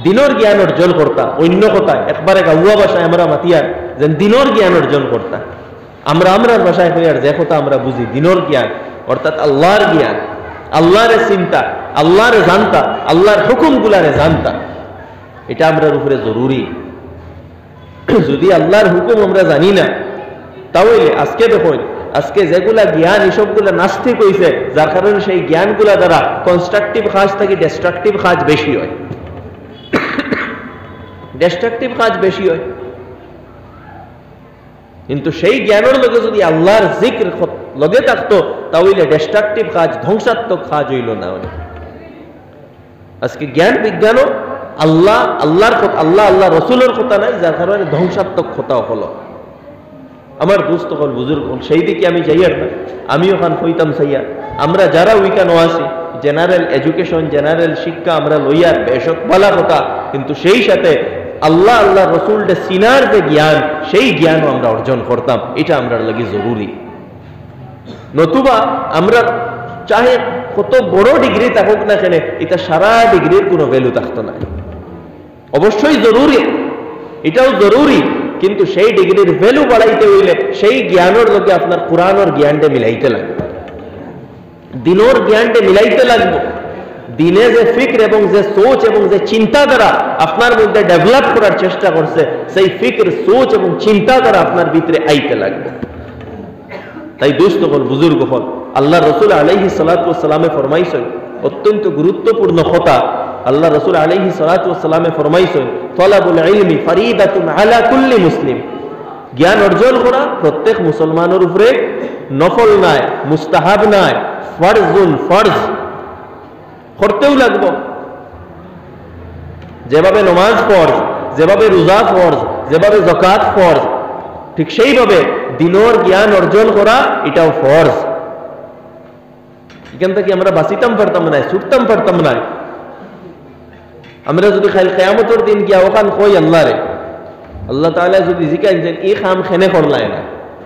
দিনের জ্ঞান অর্জন করতা, অন্য কথায় একবারে গাউয়া ভাষায় আমরা মাতিয়ার যে দিনের জ্ঞান অর্জন করতা। আমরা আমরার ভাষায় কই, আর যে কথা আমরা বুঝি দিনের জ্ঞান, অর্থাৎ আল্লাহর জ্ঞান, আল্লাহরে চিন্তা, আল্লাহরে জানতা, আল্লাহর হুকুমগুলারে জানতা, এটা আমরার উপরে জরুরি। যদি আল্লাহর হুকুম আমরা জানি না, তাহলে আজকে দেখুন, আজকে যেগুলা জ্ঞান, এসবগুলা নাস্তিক হইছে, যার কারণে সেই জ্ঞানগুলা দ্বারা কনস্ট্রাকটিভ কাজ থেকে ডিস্ট্রাকটিভ কাজ বেশি হয়, ডিস্ট্রাকটিভ কাজ বেশি হয়। কিন্তু সেই জ্ঞানের লগে যদি আল্লাহর জিক্র লগে থাকতো, তাহলে ডিস্ট্রাকটিভ কাজ, ধ্বংসাত্মক কাজ হইল না। আজকে জ্ঞান বিজ্ঞানও আল্লাহর কথা, আল্লাহ রসুলের কথা নাই, যার কারণে ধ্বংসাত্মক কথা হলো। আমার দোস্ত হল, বুজুর্গ হল, সেই দিকে আমি যাইয়ার না, আমি ওখান হইতাম চাইয়া। আমরা যারা উইকানো আছি, জেনারেল এডুকেশন, জেনারেল শিক্ষা আমরা লইয়ার বেশক বলা কথা, কিন্তু সেই সাথে আল্লাহ রসুলটা সিনার যে জ্ঞান, সেই জ্ঞানও আমরা অর্জন করতাম, এটা আমরা লাগি জরুরি। নতুবা আমরা চাহে কত বড় ডিগ্রি থাকুক না কেন, এটা সারা ডিগ্রির কোনো ভ্যালু থাকতো না। অবশ্যই জরুরি, এটাও জরুরি, কিন্তু সেই ডিগ্রির ভ্যালু বাড়াইতে হইলে সেই জ্ঞানের লোকে আপনার কোরআনের জ্ঞানটা মিলাইতে লাগবে, দিনের জ্ঞানটা মিলাইতে লাগবে। দিনে যে ফিক্র এবং যে সোচ এবং যে চিন্তাধারা আপনার মধ্যে ডেভেলপ করার চেষ্টা করছে, সেই ফিক্র, সোচ এবং চিন্তাধারা আপনার ভিতরে আইতে লাগবে। তাই দোস্ত হল, বুজুর্গ হল, আল্লাহ রসুল আলাইহিস সালাতু ওয়াস সালামে ফরমাইছেন অত্যন্ত গুরুত্বপূর্ণ কথা। আল্লাহ রসুল আলাইহিস সালাতু ওয়াস সালামে ফরমাইছেন, তলাবুল ইলমি ফরিদাতুন আলা কুল্লি মুসলিম। জ্ঞান অর্জন করা প্রত্যেক মুসলমানের উপরে নফল নাই, মুস্তাহাব নাই, ফরজুন, ফরজ করতেও লাগবে। যেভাবে নমাজ ফরজ, যেভাবে রোজা ফরজ, যেভাবে যাকাত ফরজ, ঠিক সেইভাবে দিনের জ্ঞান অর্জন করা এটাও ফরজ। এখান থেকে আমরা বাঁচিতাম পারতাম না, ছুটতাম পারতাম না। আমরা যদি খালি কিয়ামতের দিন গিয়া ওখান কই আল্লাহরে, আল্লাহ তাআলা যদি জিজ্ঞাসা করেন এই কাম খেনে করলাই না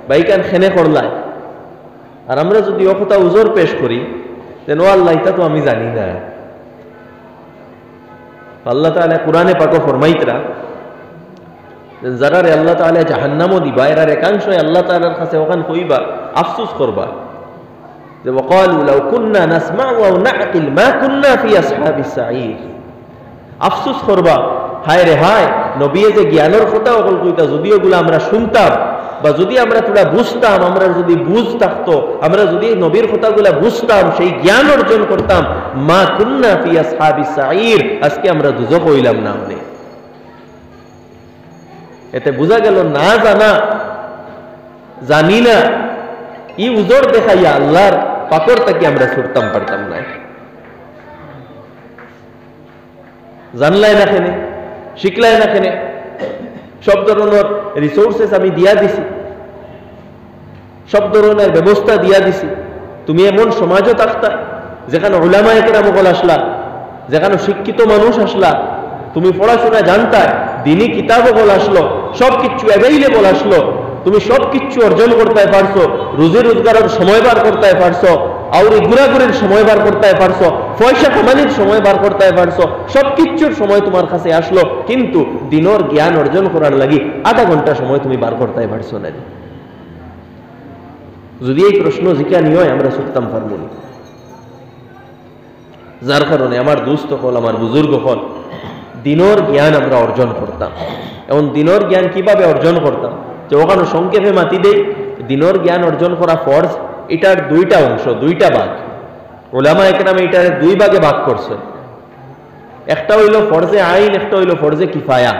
বা এই কাম খেনে করলাই, আর আমরা যদি ও কথা উজর পেশ করি, দেন ও আল্লাহ এটা তো আমি জানি না। আল্লাহ তাআলা কোরআনে পাকে ফরমাইতরা, যারারে আল্লাহ তাআলা জাহান্নামও দিবা, এরার একাংশই আল্লাহ তাআলার কাছে ওখান কইবা, আফসোস করবা যে ওয়াকালু লাউ কুন্না নাসমাউ ওয়া নাআকিল মা কুন্না ফি আসহাবিস সাঈর। আফসোস করবা, হায় রে হায়, নবী যে জ্ঞানের কথা ওগুলো কইতা, যদি ওগুলো আমরা শুনতাম বা যদি আমরা তোরা বুঝতাম, আমরা যদি বুঝ থাকতো, আমরা যদি নবীর কথাগুলো বুঝতাম, সেই জ্ঞান অর্জন করতাম, মা কুন্না ফি আসহাবিস সাঈর, আজকে আমরা দুজক হইলাম না। এতে বোঝা গেল না জানা, জানি না, ই উজোর দেখাইয়া আল্লাহর পাকড় থেকে আমরা ছুটতাম পারতাম না। জানলাই না কেনে, শিখলাই না কেনে, সব ধরনের রিসোর্সেস আমি দিয়া দিছি, সব ধরনের ব্যবস্থা দিয়া দিছি, তুমি এমন সমাজও থাকতা যেখানে উলামায়ে কেরাম বল আসলা, যেখানে শিক্ষিত মানুষ আসলা, তুমি পড়াশোনা জানতা, দিনী কিতাবও বল আসলো, সবকিছু অ্যাভেইলেবল আসলো, তুমি সবকিছু অর্জন করতে পারছো, রুজি রোজগারের সময় বার করতে পারছো, আউরি ঘুরাঘুরির সময় বার করতে পারছো, পয়সা কামানির সময় বার করতে পারছো, সবকিছুর সময় তোমার কাছে আসলো, কিন্তু দিনের জ্ঞান অর্জন করার লাগি আধা ঘন্টা সময় তুমি বার করতে পারছো না। যদি এই প্রশ্ন জিজ্ঞা নিয়ে আমরা শুনতাম পারবো না। যার কারণে আমার দুস্থ হল, আমার বুজুর্গ হল, দিনের জ্ঞান আমরা অর্জন করতাম। এবং দিনের জ্ঞান কিভাবে অর্জন করতাম, যে ওখানে সংক্ষেপে মাতি দেই, দিনের জ্ঞান অর্জন করা ফরজ, এটার দুইটা অংশ, দুইটা ভাগ। উলামায়ে কেরাম এটার দুই ভাগে ভাগ করছে। একটা হইল ফরজে আইন, একটা হইল ফরজে কিফায়া।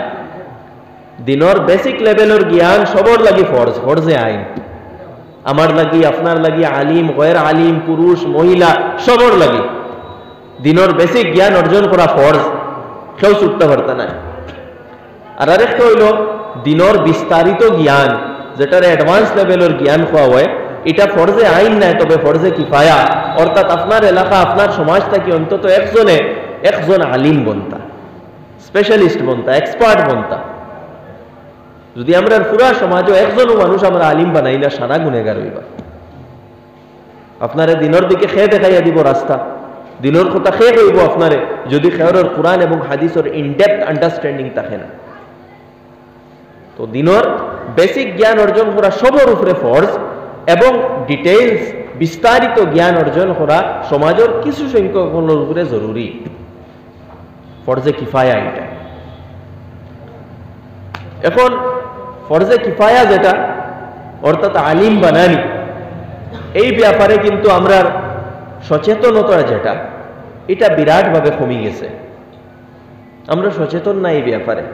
দিনের বেসিক লেভেলের জ্ঞান সবর লাগি ফরজ, ফরজে আইন। আমার লাগি, আপনার লাগি, আলিম গয়ের আলিম, পুরুষ মহিলা সবর লাগি দিনের বেসিক জ্ঞান অর্জন করা ফরজ, কেউ ছুটতে পারত না। আর আরেকটা হইল দিনের বিস্তারিত জ্ঞান, যেটার অ্যাডভান্স লেভেলের জ্ঞান হওয়া হয়, এটা ফরজে আইন নাই, তবে ফরজে কিফায়া। অর্থাৎ আপনার এলাকা, আপনার সমাজ থেকে অন্তত একজন আলিম বনতা, স্পেশালিস্ট বনতা, এক্সপার্ট বনতা। যদি আমরা পুরা সমাজও একজনও মানুষ আমরা আলিম বানাই না, সারা গুনেগার হইবা। আপনারে দিনের দিকে খেয়ে দেখাইয়া দিব রাস্তা, দিনের কথা খেয়ে হইব আপনারে, যদি খেয়রের কোরআন এবং হাদিসের ইনডেপথ আন্ডারস্ট্যান্ডিং থাকে না। তো দিনের বেসিক জ্ঞান অর্জন করা সবর উপরে ফরজ, এবং ডিটেইলস বিস্তারিত জ্ঞান অর্জন করা সমাজের কিছু সংখ্যক উপরে জরুরি, ফরজে কিফায়া এটা। এখন ফরজে কিফায়া যেটা, অর্থাৎ আলিম বানানি, এই ব্যাপারে কিন্তু আমরা সচেতনতা যেটা, এটা বিরাটভাবে কমে গেছে। আমরা সচেতন না এই ব্যাপারে।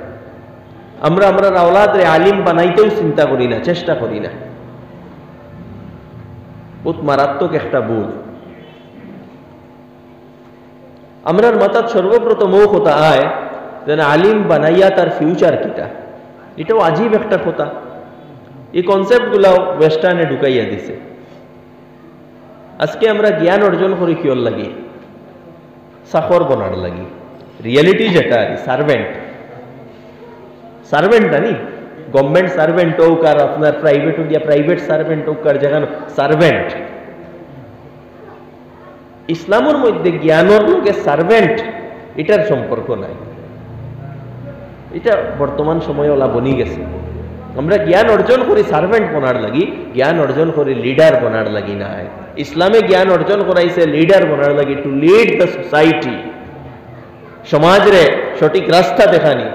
আমরা আওলাদরে আলিম বানাইতেও চিন্তা করি না, চেষ্টা করি না। বহুত মারাত্মক একটা ভুল। আমরার মাথার সর্বপ্রথম ও কথা আয় যেন আলিম বানাইয়া তার ফিউচার কিটা, এটাও আজীব একটা কথা। এই কনসেপ্ট গুলাও ওয়েস্টার্নে ঢুকাইয়া দিছে। আজকে আমরা জ্ঞান অর্জন করি কিওর লাগি, চাকর বনার লাগি। রিয়েলিটি যেটা সার্ভেন্ট আনি, গভর্নমেন্ট সার্ভেন্ট হোক আর আপনার প্রাইভেট হোক, প্রাইভেট সার্ভেন্ট হোক আর যেখানে সার্ভেন্ট। ইসলামের মধ্যে জ্ঞানের লোকে সার্ভেন্ট এটার সম্পর্ক নাই। এটা বর্তমান সময়ে ওলা বনি গেছে। আমরা জ্ঞান অর্জন করি সার্ভেন্ট বনার লাগি, জ্ঞান অর্জন করি লিডার বনার লাগি নাই। ইসলামে জ্ঞান অর্জন করাইছে লিডার বনার লাগি, টু লিড দ্য সোসাইটি, সমাজরে সঠিক রাস্তা দেখানি।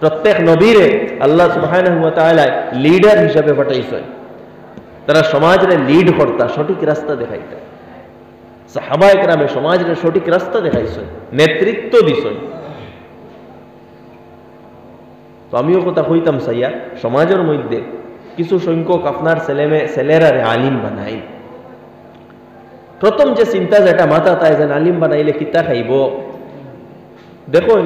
প্রত্যেক নবীরে আল্লাহ সুবহানাহু ওয়া তাআলা লিডার হিসাবে পাঠাইছেন, তারা সমাজরে লিড করতা, সঠিক রাস্তা দেখাইতা। সাহাবায়ে কেরামে সমাজরে সঠিক রাস্তা দেখাইছেন, নেতৃত্ব দিছেন। তো আমিও কথা কইতাম সাইয়া, সমাজের মধ্যে কিছু সংখ্যক আপনার ছেলেরারে আলিম বানাই। প্রথম যে চিন্তা যেটা মাথা তাই যেন আলিম বানাইলে কিতা খাইব। দেখুন,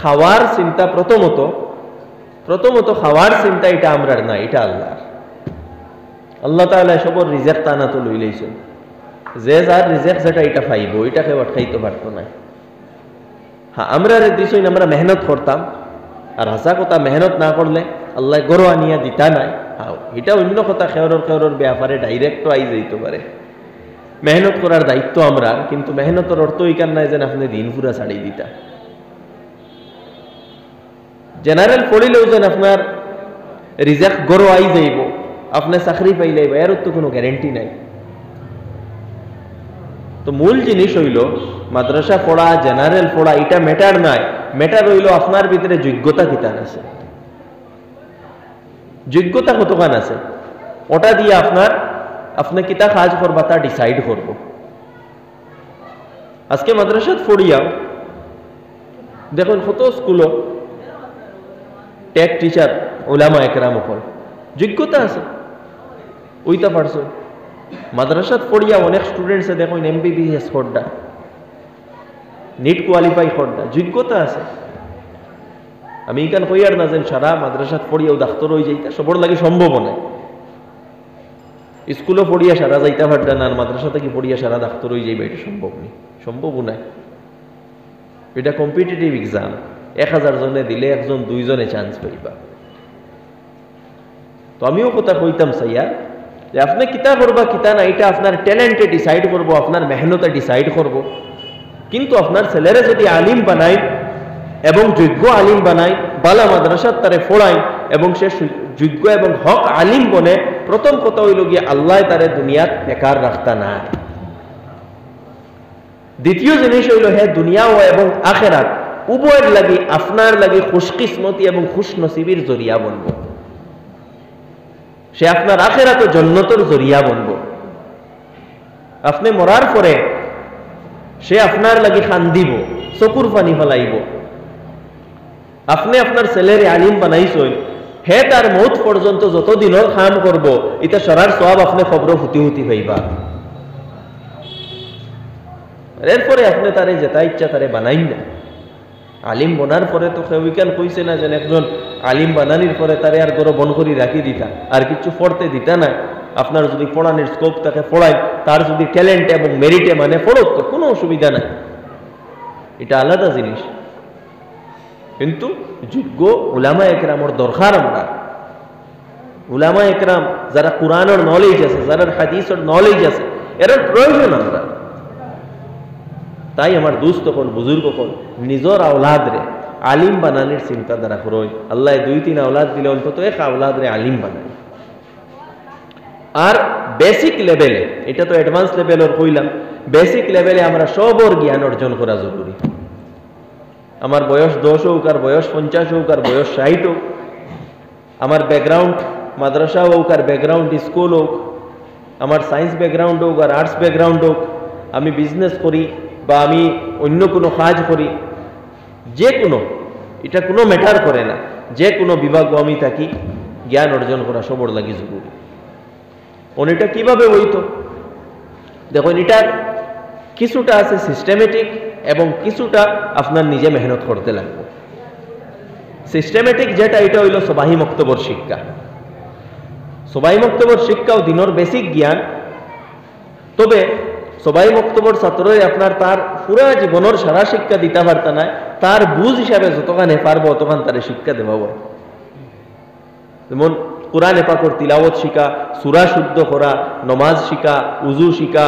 খাওয়ার চিন্তা প্রথমত খাওয়ার চিন্তা এটা আমরার না, এটা আল্লাহর। আল্লাহ তাআলা সবর রিজেক টানা তো লই লইছেন, যে যার রিজেক যেটা এটা পাইব, এটাকে খাইতে পারতো না। হ্যাঁ, আমরা দিছই, আমরা মেহনত করতাম, আর হাসা কথা মেহনত না করলে আল্লাহ গরো আনিয়া দিতা নাই। হ্যাঁ, এটা অন্য কথা, খেয়রের ব্যাপারে ডাইরেক্ট আই যাইতে পারে। মেহনত করার দায়িত্ব আমরা, কিন্তু মেহনতের অর্থ এইখান নাই যেন আপনি দিন পুরা ছাড়িয়ে দিতা। জেনারেল পড়িলেও যেন আপনার রিজেক্ট গরো আই যাইব, আপনি চাকরি পাইলে এর তো কোনো গ্যারেন্টি নাই। তো মূল জিনিস হইল মাদ্রাসা পড়া, জেনারেল পড়া, এটা ম্যাটার নাই। ম্যাটার হইল আপনার ভিতরে যোগ্যতা কিতান আছে, যোগ্যতা কতখান আছে, ওটা দিয়ে আপনি কিতা কাজ করবা তা ডিসাইড করব। আজকে মাদ্রাসাত পড়িয়াও দেখুন কত স্কুলও টেক টিচার উলামায়ে কেরাম হল, যোগ্যতা আছে, ওইটা পারছো। মাদ্রাসাত পড়িয়া অনেক স্টুডেন্টসে দেখুন MBBS করডা, নিট কোয়ালিফাই করডা, যোগ্যতা আছে। আমি এখান কইয়ার না যেন সারা মাদ্রাসাত পড়িয়াও ডাক্তার হয়ে যাইতা, সবর লাগে সম্ভব নয়। স্কুলও পড়িয়া সারা যাইতে পারতেন আর মাদ্রাসা থেকে পড়িয়া সারা ডাক্তার হয়ে যাইবে, এটা সম্ভব নেই, সম্ভবও নাই। এটা কম্পিটিটিভ এক্সাম, 1000 জনে দিলে 1-2 চান্স পাইবা। তো আমিও কথা কইতাম সাইয়া যে আপনি কিতা করবা কিতা না এটা আপনার ট্যালেন্টে ডিসাইড করবো, আপনার মেহনতে ডিসাইড করব। কিন্তু আপনার ছেলেরা যদি আলিম বানাই এবং যোগ্য আলিম বানাই, বালা মাদ্রাসার তারে ফোড়াই এবং সে যোগ্য এবং হক আলিম বনে, প্রথম কথা হইল গিয়ে আল্লাহ তারে দুনিয়াত বেকার রাখতা না। দ্বিতীয় জিনিস হইল হে দুনিয়া এবং আখেরাত উভয়ের লাগি আপনার লাগি খুশকিসমতি এবং খুশনসিবির জরিয়া বনব। সে আপনার আখেরাত জন্নতর জরিয়া বনব। আপনি মরার পরে সে আপনার লাগি খান্দিব, চকুর পানি ফেলাইব। আপনি আপনার ছেলের আলিম বানাইছেন, হে তার মৌত পর্যন্ত যতদিনের কাম করব এটা সরার সব আপনি খবর হুতি হুতি পাইবা। এরপরে আপনি তারে যেটা ইচ্ছা তারে বানাইন না। আলিম বনার পরে তো কেউইকান কইছে না যে একজন আলিম বানানির পরে তারে আর গরো বন করি রাখি দিতা, আর কিছু পড়তে দিতা না। আপনার যদি পড়ানোর স্কোপ তাকে পড়ায়, তার যদি ট্যালেন্ট এবং মেরিটে মানে পড়ক তো কোনো অসুবিধা নাই, এটা আলাদা জিনিস। কিন্তু যোগ্য উলামা একরামর দরকার। আমরা উলামা একরাম যারা কোরআনের নলেজ আছে, যারা হাদিসের নলেজ আছে, এর প্রয়োজন আমরা। তাই আমার দুস্থ হল বুজুর্গ হল নিজের আওলাদ রে আলিম বানানোর চিন্তাধারা করই। আল্লাহ 2-3 আওলাদ দিলে অন্তত এক আওলাদ রে আলিম বানাই। আর বেসিক লেভেলে, এটা তো অ্যাডভান্স লেভেলের কইলাম, বেসিক লেভেলে আমরা সবর জ্ঞান অর্জন করা জরুরি। আমার বয়স 10 হোক আর বয়স 50 হোক আর বয়স 60 হোক, আমার ব্যাকগ্রাউন্ড মাদ্রাসা হোক আর ব্যাকগ্রাউন্ড স্কুল হোক, আমার সায়েন্স ব্যাকগ্রাউন্ড হোক আর আর্টস ব্যাকগ্রাউন্ড হোক, আমি বিজনেস করি বা আমি অন্য কোনো কাজ করি, যে কোনো, এটা কোনো ম্যাটার করে না, যে কোনো বিভাগ আমি থাকি, জ্ঞান অর্জন করা সবর লাগি জরুরি। এটা কিভাবে হইতো দেখুন, এটার কিছুটা আছে সিস্টেমেটিক এবং কিছুটা আপনার নিজে মেহনত করতে লাগবে। সিস্টেমেটিক যেটা, এটা হইল সবাই মক্তবর শিক্ষা। সবাই মক্তবর শিক্ষাও দিনের বেসিক জ্ঞান। তবে সবাই মক্তবর ছাত্রই আপনার তার পুরা জীবনের সারা শিক্ষা দিতে পারত না, তার বুঝ হিসাবে যতখানে পারবো অতখান তার শিক্ষা দেওয়া হয়। যেমন কোরআনে পাকের তিলাওয়াত শিখা, সূরা শুদ্ধ করা, নমাজ শিখা, উজু শিখা,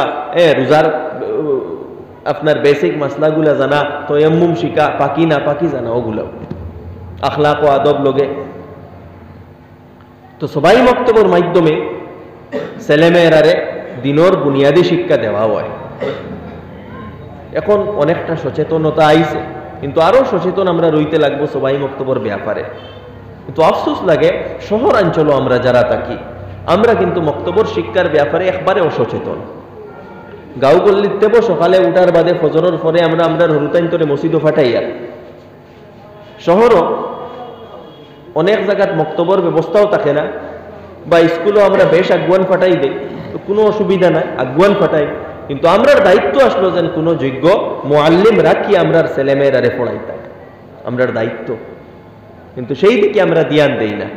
রোজার আপনার বেসিক মাসলাগুলা জানা, তয়াম্মুম শিখা, পাকি না পাকি জানা, ওগুলো আখলাক ও আদব লগে। তো সবাই মক্তবর মাধ্যমে ছেলেমেয়েরারে দিনের বুনিয়াদী শিক্ষা দেওয়া হয়। এখন অনেকটা সচেতনতা আইছে, কিন্তু আরো সচেতন আমরা রইতে লাগবো সবাই মক্তবর ব্যাপারে। কিন্তু আফসোস লাগে শহরাঞ্চল আমরা যারা থাকি, আমরা কিন্তু মক্তবর শিক্ষার ব্যাপারে একবারে অসচেতন। গাঁও গল্লিতে সকালে উঠার বাদে ফজরের পরে আমরা হরুতান্তরে মসজিদও ফাটাইয়া, শহরও অনেক জায়গাত মক্তবর ব্যবস্থাও থাকে না, বা স্কুলও আমরা বেশ আগুয়ান ফাটাই দেই, তো কোনো অসুবিধা নাই, আগুয়ান ফাটাই। কিন্তু আমরার দায়িত্ব আসলো যেন কোনো যোগ্য মুআল্লিম রাখি আমরার ছেলেমেয়েরারে পড়াইতাম, আমরার দায়িত্ব। কিন্তু সেই দিকে আমরা ধ্যান দেই না।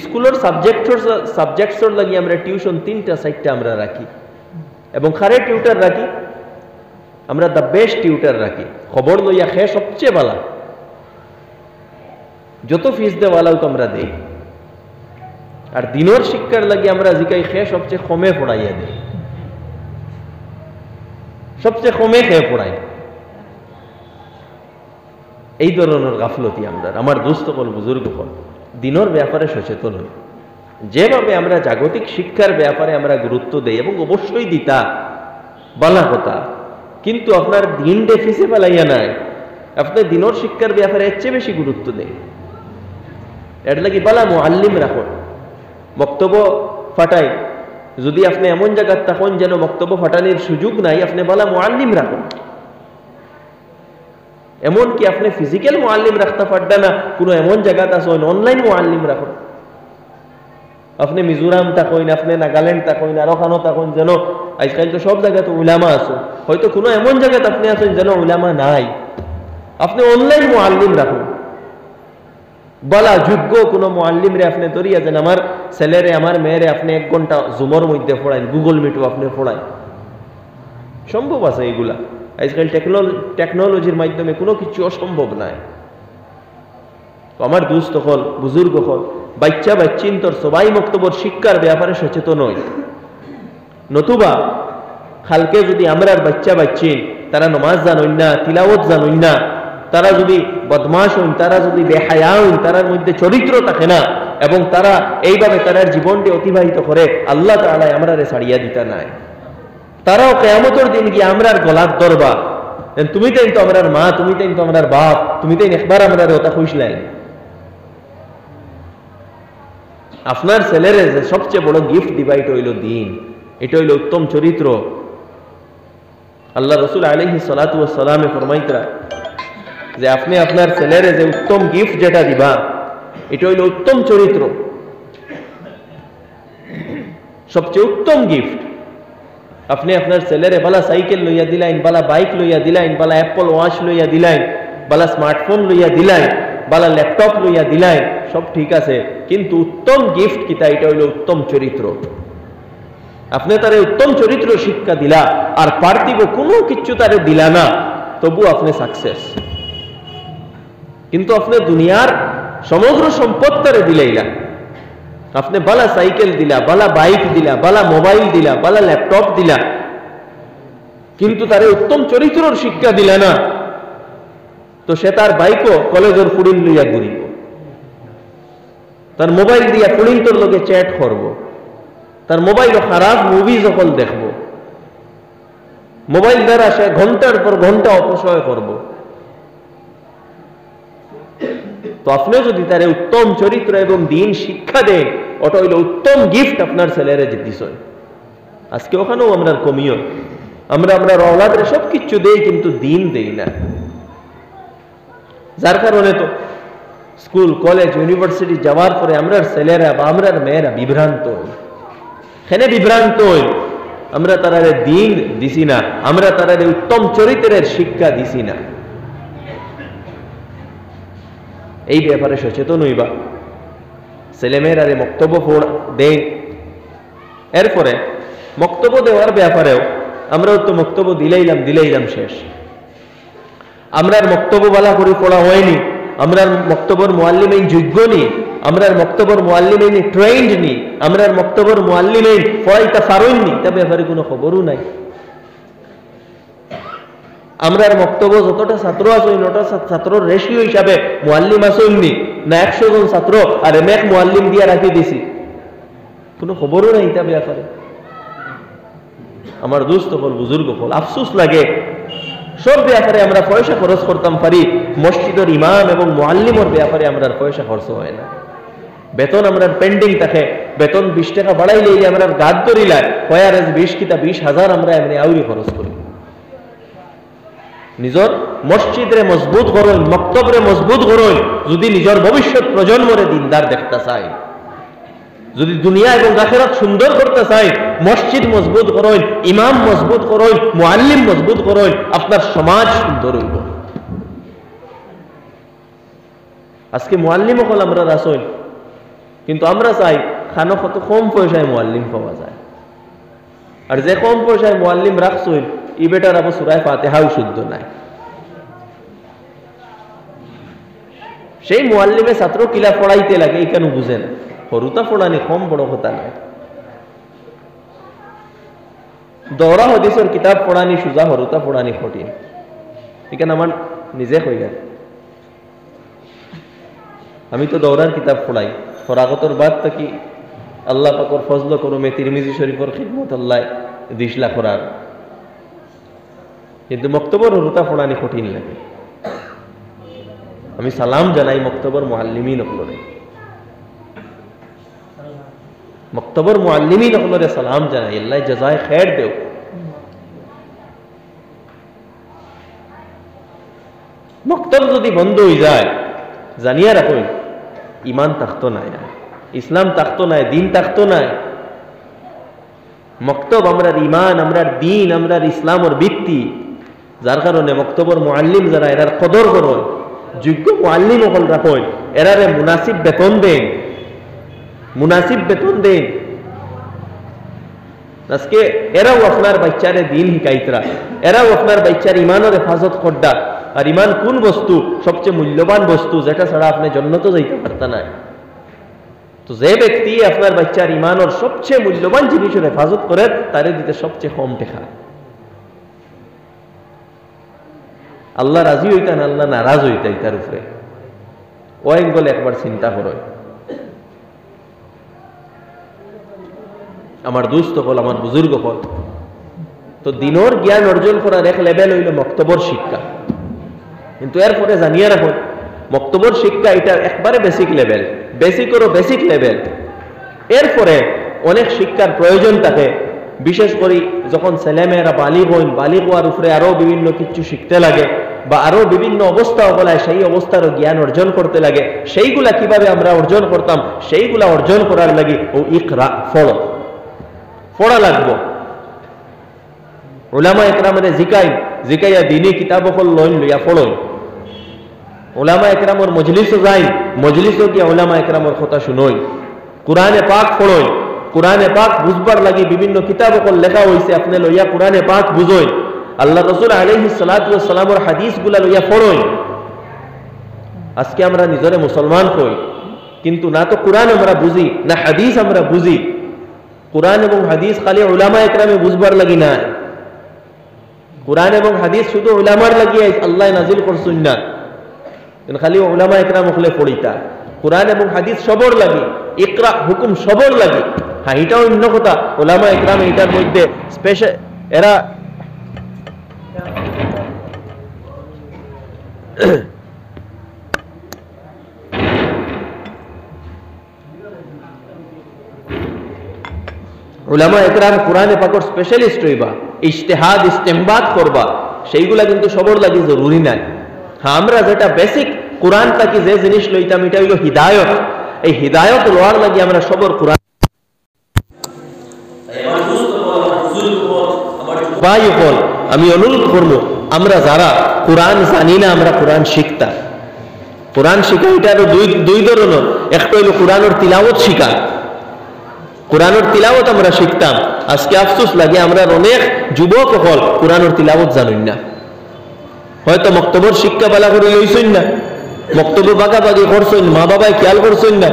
স্কুলের সাবজেক্টসর লাগি আমরা টিউশন 3-4টা আমরা রাখি, এবং খারে টিউটার রাখি, আমরা দ্য বেস্ট টিউটার রাখি। খবর লইয়া খে সবচেয়ে ভালো, যত ফিস দেওয়ালাও তো আমরা দেই। আর দিনের শিক্ষার লাগি আমরা জিকাই খে সবচেয়ে কমে পড়াইয়া দেই, সবচেয়ে কমে খেয়ে পড়াই। এই ধরনের গাফলতি আমরা, আমার দোস্ত হল বুজুর্গ হল দিনের ব্যাপারে সচেতন হই। যেভাবে আমরা জাগতিক শিক্ষার ব্যাপারে আমরা গুরুত্ব দেই, এবং অবশ্যই দিতা বালা কথা, কিন্তু আপনার দিন ডেফিসে ফেলাইয়া নাই, আপনার দিনের শিক্ষার ব্যাপারে এর চেয়ে বেশি গুরুত্ব দেয়। এর লাগি বালা মুআল্লিম রাখুন, বক্তব্য ফাটাই। যদি আপনি এমন জায়গায় তখন যেন বক্তব্য ফাটানোর সুযোগ নাই, আপনি বালা মুআল্লিম রাখুন। এমনকি আপনি ফিজিক্যাল মুআল্লিম রাখতে পারবেন না, কোনো এমন জায়গাতে আসুন অনলাইন মুআল্লিম রাখুন। আপনি মিজোরাম থাকুন, আপনি নাগাল্যান্ড থাকুন, আর ওখানেও থাকুন, যেন আজকাল তো সব জায়গাতে উলামা আছে, হয়তো কোনো এমন জায়গাতে আপনি আছেন যেন উলামা নাই, আপনি অনলাইন মুআল্লিম রাখুন। বলা যোগ্য কোনো মুআল্লিম রে আপনি ধরিয়া দেন, আমার ছেলেরে আমার মেয়েরে আপনি 1 ঘন্টা জুমর মধ্যে পড়াইন, গুগল মিটও আপনি পড়াইন, সম্ভব আছে এগুলা? আজকাল টেকনোলজির মাধ্যমে কোনো কিছু অসম্ভব নাই। আমার দুস্থ হল, বুজুর্গ হল, বাচ্চা বাচ্চিন্তর সবাই মক্তবর শিক্ষার ব্যাপারে সচেতন হই। নতুবা খালকে যদি আমরা বাচ্চা বাচ্চিন তারা নমাজ জানুন না, তিলাওয়াত জানুন না, তারা যদি বদমাশ হইন, তারা যদি বেহায়া হইন, তারার মধ্যে চরিত্র থাকে না, এবং তারা এইভাবে তার জীবনটি অতিবাহিত করে, আল্লাহ তাআলা আমরা ছাড়িয়া দিতা নাই। তারাও কিয়ামতের দিন গিয়ে আমরার গলার ধরবা, তুমি তাই তো আমরার মা, তুমি তাই তো আমরার বাপ, তুমি তাই একবার আমরার ওটা খুঁজলেন। আপনার ছেলেরে যে সবচেয়ে বড় গিফট দিবা এটা হইল দিন, এটা হইল উত্তম চরিত্র। আল্লাহ রসুল আলাইহিস সালাতু ওয়াস সালামে ফরমাইতরা যে আপনি আপনার ছেলেরে যে উত্তম গিফট যেটা দিবা এটা হইল উত্তম চরিত্র, সবচেয়ে উত্তম গিফট। আপনি আপনার ছেলেরে বালা সাইকেল লইয়া দিলাইন, বালা বাইক লইয়া দিলাইন, বালা অ্যাপল ওয়াচ লইয়া দিলাইন, বালা স্মার্টফোন লইয়া দিলাইন, বালা ল্যাপটপ লইয়া দিলাইন, সব ঠিক আছে, কিন্তু উত্তম গিফট কিতা? এটা হইল উত্তম চরিত্র। আপনি তারে উত্তম চরিত্র শিক্ষা দিলা আর পার্থিব কোনো কিছু তারে দিলা না, তবু আপনি সাকসেস। কিন্তু আপনি দুনিয়ার সমগ্র সম্পদ তারে দিলাইলা, আপনি বালা সাইকেল দিলা, বালা বাইক দিলা, বালা মোবাইল দিলা, বালা ল্যাপটপ দিলা, কিন্তু তারে উত্তম চরিত্রর শিক্ষা দিলা না, তো সে তার বাইকও কলেজের ফুড়িন লইয়া ঘুরিব, তার মোবাইল দিয়া ফুড়িন তোর লোকে চ্যাট করব, তার মোবাইলও খারাপ মুভি যখন দেখব, মোবাইল দ্বারা সে ঘন্টার পর ঘন্টা অপচয় করব। তো আপনিও যদি তার উত্তম চরিত্র এবং দিন শিক্ষা দেন, ওটা হইল উত্তম গিফট আপনার ছেলেরে দিস। আজকে ওখানেও আমরা কমিও, আমরা রওলাদের সবকিছু দেই কিন্তু দিন দেই না, যার কারণে তো স্কুল কলেজ ইউনিভার্সিটি যাওয়ার পরে আমরার ছেলেরা বা আমরার মেয়েরা বিভ্রান্ত হই। কেন বিভ্রান্ত হই? আমরা তারারে দিন দিছি না, আমরা তারারে উত্তম চরিত্রের শিক্ষা দিছি না। এই ব্যাপারে সচেতন হইবা, ছেলেমেয়েরা বক্তব্য দেন। এরপরে বক্তব্য দেওয়ার ব্যাপারেও আমরাও তো বক্তব্য দিলাইলাম শেষ। আমরার বক্তব্য বলা করে পড়া হয়নি, আমরার বক্তব্যের মুআল্লিমিন যোগ্য নি, আমরার বক্তব্যের মুআল্লিমিন ট্রেন্ড নি, আমরার বক্তব্যের মুআল্লিমিন পড়াইতে পারেননি, তা ব্যাপারে কোনো খবরও নাই। আমরার বক্তব্য যতটা ছাত্র আছে ওটা ছাত্রর রেশিও হিসাবে মুআল্লিম আসেননি না, 100 জন ছাত্র আর এক মুআল্লিম দিয়া রাখি দিছি, কোনো খবরও নাই তা ব্যাপারে। আমার দোস্ত হল, বুজুর্গ হল, আফসোস লাগে সব ব্যাপারে আমরা পয়সা খরচ করতাম পারি, মসজিদের ইমাম এবং মুআল্লিমের ব্যাপারে আমরা পয়সা খরচ হয় না। বেতন আমরা পেন্ডিং থাকে, বেতন 20 টাকা বাড়াইলে আমরা গাদ ধরিলা কয়ার 20 কিতা 20,000 আমরা এমনি আউরি খরচ করি। নিজের মসজিদরে মজবুত করুন, মক্তবরে মজবুত করুন, যদি নিজের ভবিষ্যৎ প্রজন্মরে দিনদার দেখতে চাই, যদি দুনিয়া এবং আখিরাত সুন্দর করতে চাই, মসজিদ মজবুত করুন, ইমাম মজবুত করুন, মুআল্লিম মজবুত করুন, আপনার সমাজ সুন্দর হইব। আজকে মুআল্লিম হল আমরা রাসূল, কিন্তু আমরা চাই খানো কত কম পয়সায় মুআল্লিম পাওয়া যায়, আর যে কম পয়সায় মুআল্লিম রাখছুন ই বেটার আবার সূরা ফাতিহাও শুদ্ধ নাই। সেই মুআল্লিমে ছাত্র কিলা পড়াইতে লাগে এই কেন বুঝে না, হরুতা পড়ানি কম বড় কথা নাই। দৌরা হাদিসের কিতাব পড়ানি সুজা, হরুতা পড়ানি কঠিন, এখানে আমার নিজে হয়ে গেল। আমি তো দৌরার কিতাব পড়াই, ফরাগতর বাদ থাকি আল্লাহ পাকর ফজল করমে তিরমিজি শরীফের খিদমত আল্লাহ 20 লাখ করার, কিন্তু মক্তবর হরুতা পড়ানি কঠিন লাগে। আমি সালাম জানাই মক্তবর মুআল্লিমিন হলরে, মক্তবর মুআল্লিমিন হলরে সালাম জানাই, আল্লাহ জাযায়ে খের দেও। মক্তব যদি বন্ধ হয়ে যায় জানিয়া রাখুন ইমান থাকতো নাই, ইসলাম থাকতো নাই, দিন থাকতো নাই। মক্তব আমরার ইমান, আমরার দিন, আমরার ইসলামের ভিত্তি, যার কারণে মক্তবর মুআল্লিম যারা এরার কদর করুন, যোগ্য মুআল্লিম হল রাখেন, এরারে মুনাসিব বেতন দেন, মুনাসিব বেতন দেন। আজকে এরাও আপনার বাচ্চারে দিন শিকাইতরা, এরাও আপনার বাচ্চার ইমানের হেফাজত করডা। আর ইমান কোন বস্তু? সবচেয়ে মূল্যবান বস্তু, যেটা ছাড়া আপনি জান্নাতে যাইতে পারতেন না। তো যে ব্যক্তি আপনার বাচ্চার ইমানের সবচেয়ে মূল্যবান জিনিসের হেফাজত করে, তারে দিতে সবচেয়ে কম টেকা। আল্লাহ রাজি হইতেন, আল্লাহ নারাজ হইতেন তার উপরে। ও এঙ্গলে একবার চিন্তা করো। আমার দুস্থ হল, আমার বুজুর্গ হল, তো দিনের জ্ঞান অর্জন করার এক লেভেল হইল মক্তবর শিক্ষা। কিন্তু এরপরে জানিয়ে রাখুন, মক্তবর শিক্ষা এটা একবারে বেসিক লেভেল, বেসিকেরও বেসিক লেভেল। এরপরে অনেক শিক্ষার প্রয়োজন থাকে, বিশেষ করে যখন ছেলেমেয়েরা বালিগ হইন, বালিগ হওয়ার উপরে আরো বিভিন্ন কিছু শিখতে লাগে, বা আরো বিভিন্ন অবস্থা বলায় সেই অবস্থারও জ্ঞান অর্জন করতে লাগে। সেইগুলা কিভাবে আমরা অর্জন করতাম, সেইগুলা অর্জন করার লাগে ও ইকরা পড়া লাগবো। উলামা একরামরে জিকাইয়া দিনী কিতাব লইন লইয়া পড়ইন। উলামা একরামর মজলিসও যাই, মজলিসও গিয়া উলামা একরামর কথা শুনই। কুরআনে পাক পড়ইন, কুরআনে পাক বুঝবার লাগি বিভিন্ন কিতাব লেখা হয়েছে, আপনি লইয়া কুরআনে পাক বুঝইন। আল্লাহ রাসূল আলাইহিস সালাতু ওয়াস সালামের হাদিসগুলা লইয়া পড়ইন। আজকে আমরা নিজরে মুসলমান কই, কিন্তু না তো কুরআন আমরা বুঝি, না হাদিস আমরা বুঝি। কুরআন এবং হাদিস খালি উলামা একরামে বুঝবার লাগি না। কুরআন এবং হাদিস শুধু উলামার লাগি আল্লাহ নাজিল করছেন না, খালি উলামা একরাম হলে পড়িতা। কুরআন এবং হাদিস সবর লাগি, ইকরা হুকুম সবর লাগি। হ্যাঁ, এটাও অন্য কথা, উলামা একরাম এটার মধ্যে স্পেশাল, এরা উলামা একরাম কুরআনে পাকের স্পেশালিস্ট হইবা, ইজতিহাদ ইস্তেমবাদ করবা, সেইগুলা কিন্তু সবর লাগি জরুরি নাই। হ্যাঁ, আমরা যেটা বেসিক কুরআন থেকে যে জিনিস লইতাম, এটা হইল হিদায়ত। এই হিদায়ত লওয়ার লাগি আমরা সবর কুরআন। আমি অনুরোধ করব, আমরা যারা কুরআন জানি না, আমরা কুরআন শিখতাম। কুরআন শিখা এটা আরো দুই ধরনের। একটা হইল কুরআনের তিলাওয়াত শিখা, কুরআনের তিলাওয়াত আমরা শিখতাম। আজকে আফসোস লাগে, আমরা অনেক যুবক হল কুরআনের তিলাওয়াত জানেন না। হয়তো মক্তবর শিক্ষা বালা করে লইছেন না, মক্তব বাগাবাগি করছেন, মা বাবাই খেয়াল করছেন না,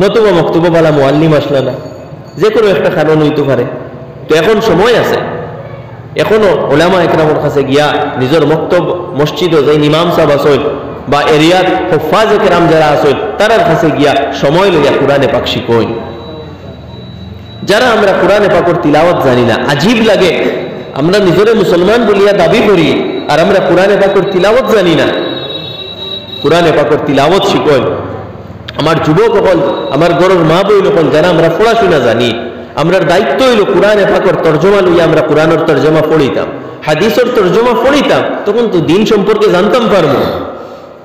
নতুবা মক্তব বালা মুআল্লিম আসলে না, যে কোনো একটা কারণ হইতে পারে। তো এখন সময় আছে, এখনো উলামা একরামের কাছে গিয়া নিজের মক্তব মসজিদে যে ইমাম সাহেব আসেন বা এরিয়াত হুফাজ একরাম যারা আসেন, তারার কাছে গিয়া সময় লইয়া কুরআনে পাক শিখুন। যারা আমরা কুরআনে পাকের তিলাওয়াত জানি না, আজীব লাগে। আমরা নিজরে মুসলমান বলিয়া দাবি করি, আর আমরা কুরআনে পাকের তিলাওয়াত জানি না। কুরআনে পাকের তিলাওয়াত শিখুন। আমার যুবক হল, আমার ঘরের মা বইন হল, যারা আমরা পড়াশোনা জানি, আমরার দায়িত্ব হইল কুরআনে পাকের তর্জমা লইয়া আমরা কুরআনের তর্জমা পড়িতাম, হাদিসের তর্জমা পড়িতাম, তখন তো দিন সম্পর্কে জানতাম পারবো।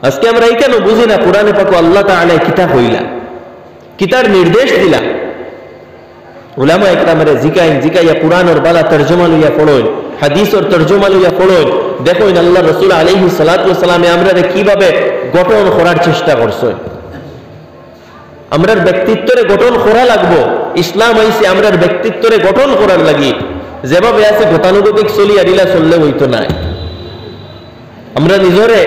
আজকে আমরা এই কেন বুঝি না কুরআনে পাক আল্লাহ তাআলা কিতাব হইলা, কিতার নির্দেশ দিলা। উলামা একরামরে জিকাইয়া কুরআনের বালা তর্জমা লইয়া পড়ুন, হাদিসের তর্জমা লইয়া পড়ুন। দেখুন আল্লাহ রাসূল আলাইহিস সালাতু ওয়াস সালামে আমরা কিভাবে গঠন করার চেষ্টা করছেন। আমরার ব্যক্তিত্বরে গঠন করা লাগবো। ইসলাম আইছে আমরার ব্যক্তিত্বরে গঠন করার লাগি। যেভাবে আছে গতানুগতিক চলি আদিলা চললে হইতো না। আমরা নিজরে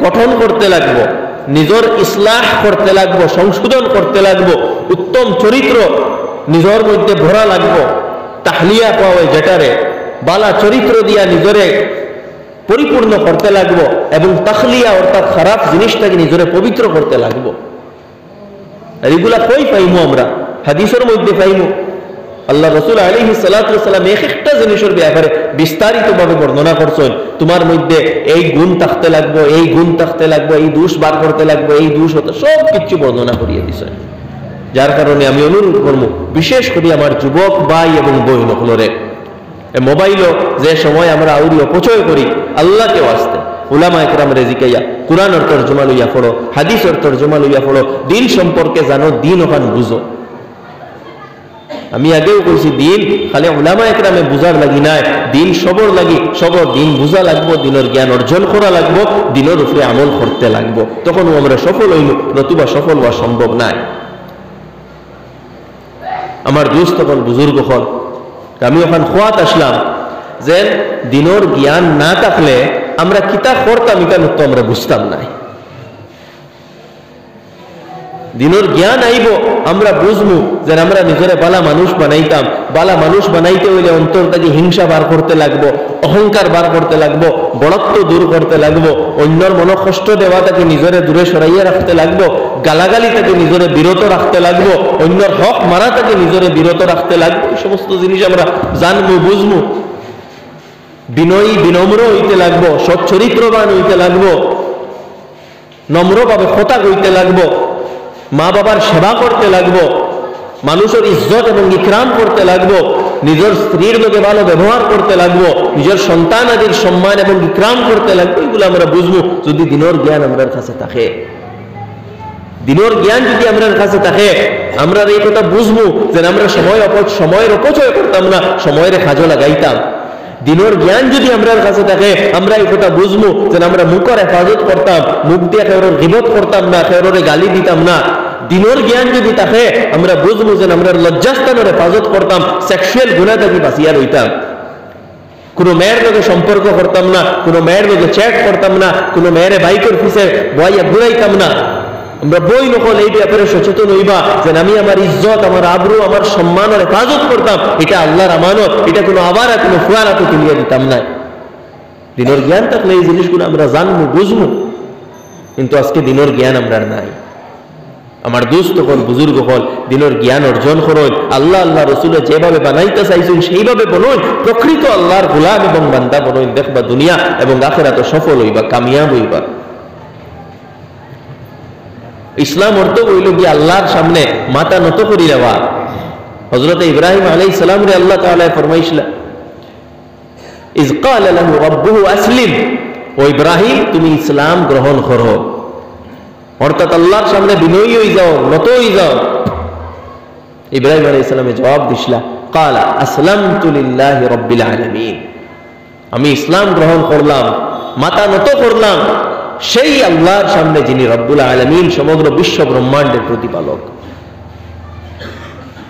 গঠন করতে লাগবো, নিজর ইসলাহ করতে লাগবো, সংশোধন করতে লাগবো, উত্তম চরিত্র নিজের মধ্যে ভরা লাগবো। তাহলিয়া পাওয়া যেটারে বালা চরিত্র দিয়া নিজরে পরিপূর্ণ করতে লাগবো, এবং তাখলিয়া অর্থাৎ খারাপ জিনিসটাকে নিজরে পবিত্র করতে লাগবো। আর এগুলা কই পাইমু? আমরা হাদিসের মধ্যে পাইমু। আল্লাহ রাসূল আলাইহিস সালাতু ওয়াস সালাম এক একটা জিনিসের ব্যাপারে বিস্তারিতভাবে বর্ণনা করছেন। তোমার মধ্যে এই গুণ থাকতে লাগবো, এই গুণ থাকতে লাগবো, এই দোষ বার করতে লাগবো, এই দোষ হতে, সব কিছু বর্ণনা করিয়ে দিছেন। যার কারণে আমি অনুরোধ করব, বিশেষ করে আমার যুবক ভাই এবং বোন হলরে, মোবাইলও যে সময় আমরা আউরি অপচয় করি, আল্লাহকে ওয়াস্তে উলামা একরামরে জিকাইয়া কুরআনের তরজমা লইয়া পড়ো, হাদিসের তরজমা লইয়া পড়ো, দিন সম্পর্কে জানো, দিন ওখান বুঝো। আমি আগেও কইছি দিন খালি উলামা একরামে বুঝার লাগি নাই, দিন সবর লাগি, সবর দিন বুঝা লাগবো, দিনের জ্ঞান অর্জন করা লাগবো, দিনের উপরে আমল করতে লাগবো, তখন আমরা সফল হইল, নতুবা সফল হওয়া সম্ভব নাই। আমার দোস্ত তখন বুজুর্গ হল, আমি ওখানে খোয়াত আসলাম যে দিনের জ্ঞান না থাকলে আমরা কিতাব করতাম এটা তো আমরা বুঝতাম নাই। দিনের জ্ঞান আইব, আমরা বুঝবো যে আমরা নিজের বালা মানুষ বানাইতাম, বালা মানুষ বানাইতে হইলে অন্তর থেকে হিংসা বার করতে লাগবো, অহংকার বার করতে লাগবো, বড়ত্ব দূর করতে লাগবো, অন্যর মন কষ্ট দেওয়া তাকে নিজেরে দূরে সরাইয়া রাখতে লাগবো, গালাগালি তাকে নিজেরে বিরত রাখতে লাগবো, অন্যর হক মারা তাকে নিজেরে বিরত রাখতে লাগবো। এই সমস্ত জিনিস আমরা জানবো, বুঝবো, বিনয়ী বিনম্র হইতে লাগবো, সচ্চরিত্রবান হইতে লাগবো, নম্রভাবে কথা কইতে লাগবো, মা বাবার সেবা করতে লাগবো, মানুষের ইজ্জত এবং ইকরাম করতে লাগবো, নিজের স্ত্রীর লোকে ভালো ব্যবহার করতে লাগবো, নিজের সন্তান আদির সম্মান এবং ইকরাম করতে লাগবো। এগুলো আমরা বুঝবো যদি দিনের জ্ঞান আমাদের কাছে থাকে। দিনের জ্ঞান যদি আমাদের কাছে থাকে, আমরা এই কথা বুঝবো যে আমরা সময়ের অপচয় করতাম না, সময়ের কাজে লাগাইতাম। দিনের জ্ঞান যদি আমরার কাছে থাকে, আমরা এই কথা বুঝবো যে আমরা মুখের হেফাজত করতাম, মুখ দিয়ে কারোর গিবত করতাম না, কারোর গালি দিতাম না। দিনের জ্ঞান যদি থাকে, আমরা বুঝবো যে আমরা লজ্জাস্থানের হেফাজত করতাম, সেক্সুয়াল গুনাহ থেকে বাঁচিয়া রইতাম, কোনো মেয়ের লোকে সম্পর্ক করতাম না, কোনো মেয়ের লোকে চ্যাট করতাম না, কোনো মেয়ের বাইকের পিছে বইয়া ঘুরাইতাম না। আমরা বই নকল এই ব্যাপারে সচেতন হইবা যে আমি আমার ইজ্জত, আমার আবরু, আমার সম্মানের হেফাজত করতাম, এটা আল্লাহর আমানত, এটা কোনো আবার কোনো ফুয়ারাতে তুলিয়ে দিতাম না। দিনের জ্ঞান থাকলে এই জিনিসগুলো আমরা জানবো, বুঝবো, কিন্তু আজকে দিনের জ্ঞান আমরা নাই। আমার দোস্ত হল, বুজুর্গ হল, দিনের জ্ঞান অর্জন করুন, আল্লাহ আল্লাহ রসুলের যেভাবে বানাইতে চাইছেন সেইভাবে বনুন, প্রকৃত আল্লাহর গোলাম এবং বান্দা বনুন, দেখবা দুনিয়া এবং আখিরাতে সফল হইবা, কামিয়াব হইবা। ইসলাম অর্থ হইল কি আল্লাহর সামনে মাথা নত করি দেওয়া। হযরত ইব্রাহিম আলাইহিস সালাম রে আল্লাহ তাআলা ফরমাইছিলেন, ইয ক্বালা লাহু রাব্বুহু আসলিম, ও ইব্রাহিম তুমি ইসলাম গ্রহণ করো, অর্থাৎ আল্লাহর সামনে বিনয়ী হয়ে যাও, নত হয়ে যাও। ইব্রাহিম আলাইহিস সালামে জবাব দিছিলা, ক্বালা আসলামতু লিল্লাহি রাব্বিল আলামিন, আমি ইসলাম গ্রহণ করলাম, মাথা নত করলাম সেই আল্লাহর সামনে যিনি রব্বুল আলামিন, সমগ্র বিশ্ব ব্রহ্মাণ্ডের প্রতিপালক।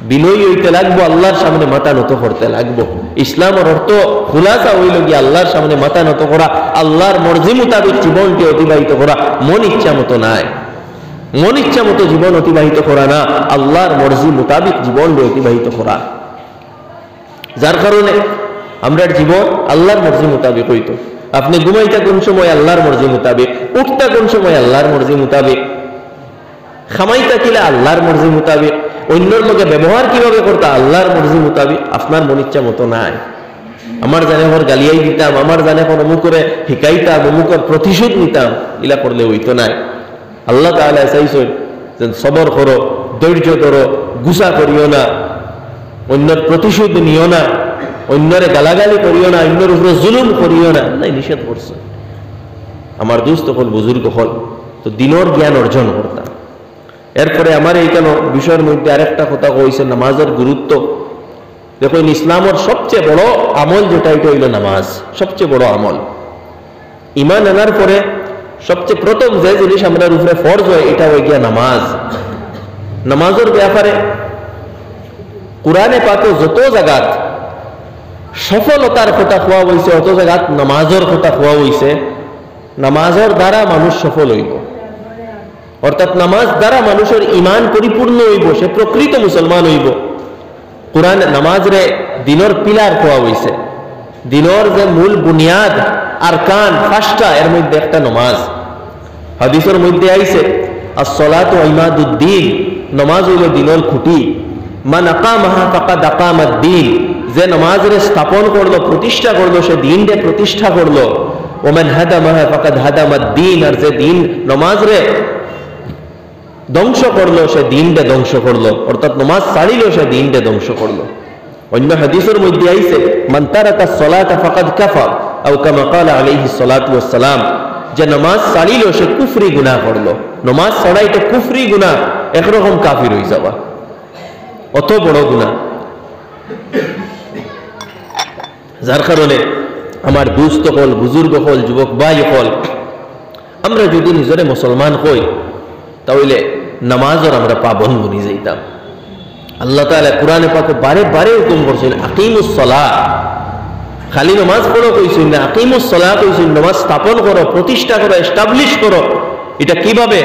বিনয়ী হইতে লাগবো, আল্লাহর সামনে মাথা নত করতে লাগবো। ইসলামের অর্থ খুলাসা হইল গিয়ে আল্লাহর সামনে মাথা নত করা, আল্লাহর মর্জি মোতাবেক জীবনকে অতিবাহিত করা, মন ইচ্ছা মতো নয়, মন ইচ্ছা মতো জীবন অতিবাহিত করা না, আল্লাহর মর্জি মোতাবেক জীবনকে অতিবাহিত করা। যার কারণে আমরা জীবন আল্লাহর মর্জি মোতাবেক হইতো। আপনি ঘুমাইতা কোন সময় আল্লাহর মর্জি মোতাবেক, উঠতা কোন সময় আল্লাহর মর্জি মোতাবেক, খামাইতা কিলা আল্লাহর মর্জি মোতাবেক, অন্যর লোকে ব্যবহার কিভাবে করতা আল্লাহর মর্জি মোতাবেক, আপনার মন ইচ্ছা মতো নাই। আমার জানে ওর গালিয়াই দিতাম, আমার জানে কোন অমুকরে শিকাইতাম, অমুকের প্রতিশোধ নিতাম, ইলা করলে হইতো নাই। আল্লাহ তাআলা চাইছেন যে সবর করো, ধৈর্য ধরো, গুসা করিও না, অন্যর প্রতিশোধ নিও না, অন্যরে গালাগালি করিও না, অন্যের উপরে জুলুম করিও না, নাই নিষেধ করছে। আমার দোস্ত হল, বুজুর্গ হল, তো দিনের জ্ঞান অর্জন করতাম। এরপরে আমার এইখানে বিষয়ের মধ্যে আরেকটা কথা কইছে, নামাজের গুরুত্ব। দেখুন, ইসলামের সবচেয়ে বড় আমল যেটা, এটা হইল নামাজ, সবচেয়ে বড় আমল। ঈমান আনার পরে সবচেয়ে প্রথম যে জিনিস আমাদের উপরে ফরজ হয়, এটা হয়ে গিয়া নামাজ। নামাজের ব্যাপারে কুরআনে পাকে যত জায়গাত সফলতার কথা কোয়া হয়েছে, অত জায়গাত নামাজের কথা কোয়া হয়েছে। নামাজের দ্বারা মানুষ সফল হইব, অর্থাৎ নামাজ দ্বারা মানুষের ঈমান পরিপূর্ণ হইব, সে প্রকৃত মুসলমান হইব। কুরআন নামাজরে দিনের পিলার কোয়া হয়েছে, দিনের যে মূল বুনিয়াদ আরকান পাঁচটা, এর মধ্যে একটা নামাজ। হাদিসের মধ্যে আইছে আস-সালাতু ইমাদুদ্দিন, নামাজ হইল দিনের খুঁটি। মান আকামাহা ফাকাদ আকামাদ-দ্বীন, যে নামাজরে স্থাপন করলো, প্রতিষ্ঠা করলো, সে দিনকে প্রতিষ্ঠা করলো। ওমান হাদামাহা ফাকাদ হাদামাদ-দ্বীন, আর যে দিন নামাজরে ধ্বংস করলো, সে দিনকে ধ্বংস করলো, অর্থাৎ নামাজ ছাড়িল, সে দিনকে ধ্বংস করলো। অন্য হাদিসের মধ্যে আইছে মান তারাকা সলাতা ফাকাদ কাফার, আও কামা ক্বালা আলাইহিস সালাতু ওয়াস সালাম, যে নামাজ ছাড়িল সে কুফরি গুনাহ করলো। নামাজ ছাড়া এটা কুফরি গুনাহ, একরকম কাফির হয়ে যাওয়া, অত বড় গুনাহ। যার কারণে আমার দুস্থ হল, বুজুর্গ হল, যুবক ভাই হল, আমরা যদি নিজরে মুসলমান হই তাহলে নামাজের আমরা পাবন বনি যাইতাম। আল্লাহ তাআলা কুরআনে পাকে বারে বারে হুকুম করছেন আকিমুস সালাহ, খালি নামাজ পড়ো কইছেন না, আকিমুস সালাহ কইছেন, নামাজ স্থাপন করো, প্রতিষ্ঠা করো, এস্টাবলিশ করো। এটা কিভাবে?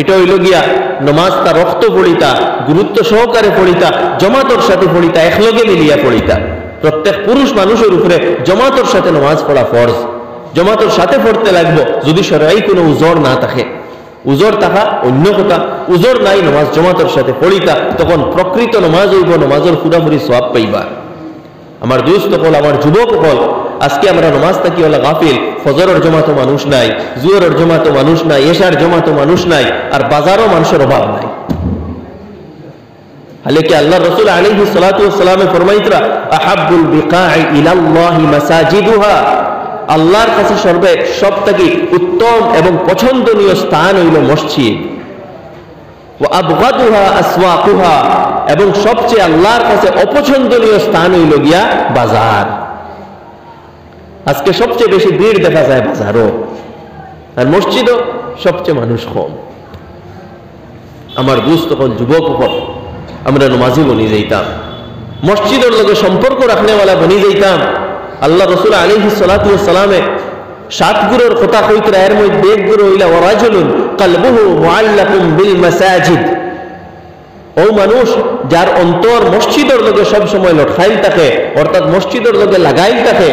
এটা হইল গিয়া নামাজ তা রক্ত পড়িতা, গুরুত্ব সহকারে পড়িতা, জমাতর সাথে পড়িতা, একলগে মিলিয়া পড়িতা। প্রত্যেক পুরুষ মানুষের উপরে জমাতর সাথে নামাজ পড়া ফরজ, জমাতর সাথে পড়তে লাগবো যদি শরঈ কোনো উজর না থাকে। উজর থাকা অন্য কথা, উজর নাই, নামাজ জমাতর সাথে পড়িতা, তখন প্রকৃত নামাজ হইব, নামাজের পুরাপুরি সওয়াব পাইবা। আমার দোস্ত হল, আমার যুবক হল, আজকে আমরা নামাজ থাকি হলো গাফিল। ফজরের জমাতো মানুষ নাই, জুহরের জমাতো মানুষ নাই, এশার জমাতো মানুষ নাই, আর বাজারও মানুষের অভাব নাই। হালাকি আল্লাহ রাসূল আলাইহিস সালাতু ওয়াস সালামে ফরমাইতরা আহাব্বুল বিকাই ইলাল্লাহি মাসাজিদুহা, আল্লাহর কাছে সবথেকে উত্তম এবং পছন্দনীয় স্থান হইল মসজিদ। ওয়া আবগাদুহা আসওয়াকুহা, এবং সবচেয়ে আল্লাহর কাছে অপছন্দনীয় স্থান হইল গিয়া বাজার। আজকে সবচেয়ে বেশি ভিড় দেখা যায় বাজারও, আর মসজিদও সবচেয়ে মানুষ কম। আমার দুস্থ হল, যুবক হল, আমরা নামাজি বনি যাইতাম, মসজিদের লগে সম্পর্ক রাখনেওয়ালা বনি যাইতাম। আল্লাহ রাসূল আলাইহিস সালাতু ওয়াস সালামে 7 গুরুর কথা কইতরা, এর মধ্যে এক গুরু হইলা ওয়ারাজুলুন কলবুহু মুআল্লাকুম বিল মাসাজিদ। ও মানুষ যার অন্তর মসজিদের লগে সব সময় লটকাইল থাকে, অর্থাৎ মসজিদের লগে লাগাইল থাকে,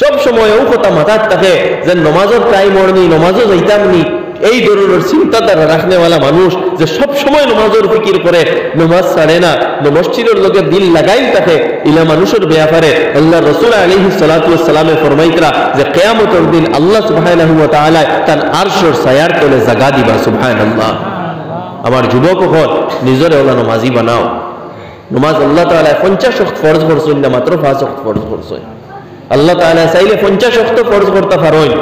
সব সময় ও কথা মাথার থাকে যে নামাজের টাইম হয়নি, নামাজও যাইতাম নি, এই ধরনের চিন্তাধারা রাখনেওয়ালা মানুষ যে সব সময় নামাজের ফিকির করে, নামাজ ছাড়ে না, মসজিদের লগে দিল লাগাইল থাকে, ইলা মানুষের ব্যাপারে আল্লাহ রাসূল আলাইহিস সালাতু ওয়াস সালামে ফরমাইতরা যে কিয়ামতের দিন আল্লাহ সুবহানাহু ওয়া তাআলা তার আরশের ছায়ার তলে জায়গা দিবা। সুবহানাল্লাহ। আমার যুবক হল, নিজরে ওলা নামাজি বানাও। নামাজ আল্লাহ তাআলা 50 ওয়াক্ত ফরজ করছেন না, মাত্র 5 ওয়াক্ত ফরজ করছেন। আল্লাহ তাআলা চাইলে 50 ওয়াক্ত ফরজ করতে পারেন,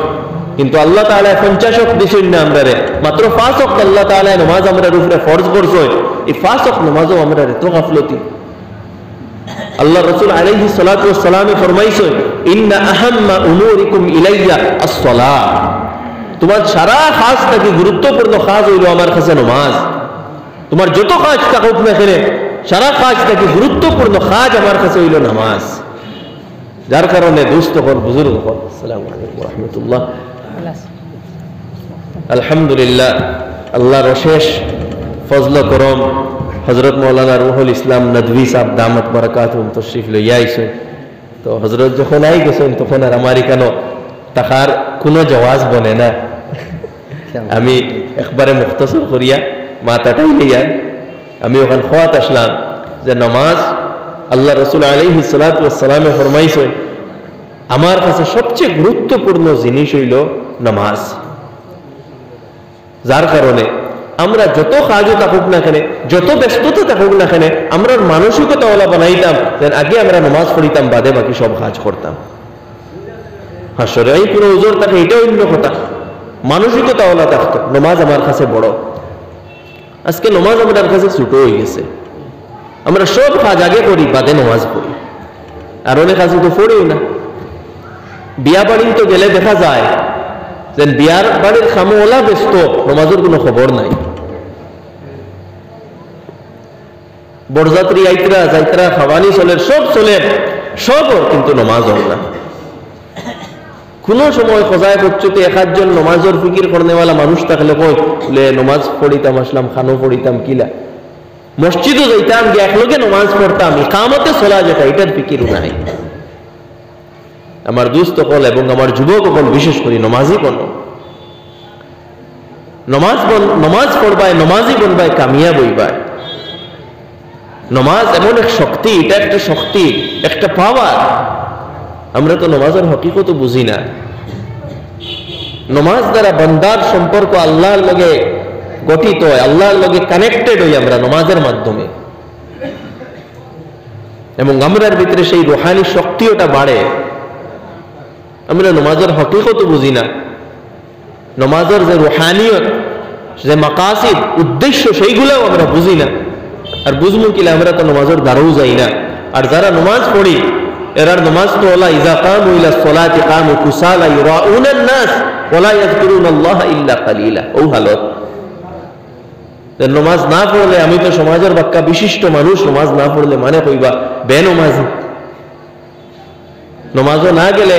কিন্তু আল্লাহ তাআলা 50 ওয়াক্ত দিছেন না আমরারে, মাত্র 5 ওয়াক্ত আল্লাহ তাআলা নামাজ আমরার উপরে ফরজ করছেন। এই 5 ওয়াক্ত নামাজও আমরারে তো গাফলতি। আল্লাহ রাসূল আলাইহিস সালাতু ওয়াস সালামে ফরমাইছেন ইন্না আহাম্মা উমুরিকুম ইলাইয়া আস-সালাহ, তোমার সারা কাজ থেকে গুরুত্বপূর্ণ কাজ হইল আমার কাছে নামাজ। তোমার যত কাজ থাকুক না কেন, সারা কাজ থেকে গুরুত্বপূর্ণ কাজ আমার কাছে হইল নামাজ। যার কারণে দুস্থ হল, বুজুর্গ হল, আসসালামু আলাইকুম ওয়া রাহমাতুল্লাহ। আলহামদুলিল্লাহ, আল্লাহর অশেষ ফজল করম, হযরত মাওলানা রুহুল ইসলাম নদভী সাহেব দামত বারাকাতুহুম তশরিফ লইয়া আইছেন। তো হযরত যখন আই গেছেন তখন আর আমার কেন তাহার কোনো জওয়াজ বনে না। আমি একবারে মুখতসর করিয়া মাথাটাই লইয়া আমি ওখানে খোয়াত আসলাম যে নামাজ আল্লাহ রাসূল আলাইহিস সালাতু ওয়াস সালামে ফরমাইছেন আমার কাছে সবচেয়ে গুরুত্বপূর্ণ জিনিস হইল নামাজ। যার কারণে আমরা যত কাজও থাকুক না কেন, যত ব্যস্ততা থাকুক না কেন, আমরা মানসিকতা ওলা বানাইতাম যে আগে আমরা নামাজ পড়িতাম, বাদে বাকি সব কাজ করতাম। আসলে এই কোনো ওজোর থাকে এটা অন্য কথা, মানসিকতা ওলা থাকতো নামাজ আমার কাছে বড়। আজকে নামাজ আমাদের কাছে ছোট হয়ে গেছে, আমরা সব কাজ আগে করি, বাদে নামাজ পড়ি, আর অনেক কাজ তো পড়িও না। বিয়া বাড়ি তো গেলে দেখা যায় যে বিয়ার বাড়ির খামোলা ব্যস্ত, নামাজের কোনো খবর নাই। বরযাত্রী আইতরা যাইতরা খাওয়ানি চলে, সব চলে, সব, কিন্তু নামাজ হল না। কোন সময় খোঁজায় করছতে একজন নমাজের ফিকির করনেওয়ালা মানুষ থাকলে কই বলে নমাজ পড়িতাম, আসলাম খানো পড়িতাম, কিলা মসজিদও যাইতাম, গিয়ে একলগে নমাজ পড়তাম, ইকামতে চলা যেত, এটার ফিকিরও নাই। আমার দুস্থ হল এবং আমার যুবক হল, বিশেষ করে নমাজি বন, নমাজ পড়বায়, নমাজি বনবায়, কামিয়াব হইবায়। নমাজ এমন এক শক্তি, এটা একটা শক্তি, একটা পাওয়ার। আমরা তো নমাজের হকিকত বুঝি না। নমাজ দ্বারা বান্দার সম্পর্ক আল্লাহর লগে গঠিত হয়, আল্লাহর লগে কানেক্টেড হই আমরা নমাজের মাধ্যমে, এবং আমরার ভিতরে সেই রুহানি শক্তিটা বাড়ে। আমরা নমাজের হকিকত বুঝি না, নমাজের যে রুহানিয়ত, যে মাকাসিদ, উদ্দেশ্য, সেইগুলোও আমরা বুঝি না। আর বুঝবো কিলা, আমরা তো নমাজের দ্বারাও যাই না। আর যারা নমাজ পড়ি এরার নামাজ তো হলা ইযা কামু ইলা সলাতি কামু কুসালা ইউরাউনান নাস ওয়ালা ইয়াযকুরুনাল্লাহা ইল্লা কালিলা। ও হালত নামাজ না পড়লে, আমি তো সমাজের বাক্কা বিশিষ্ট মানুষ, নামাজ না পড়লে মানে কইবা বেনমাজি। নমাজও না গেলে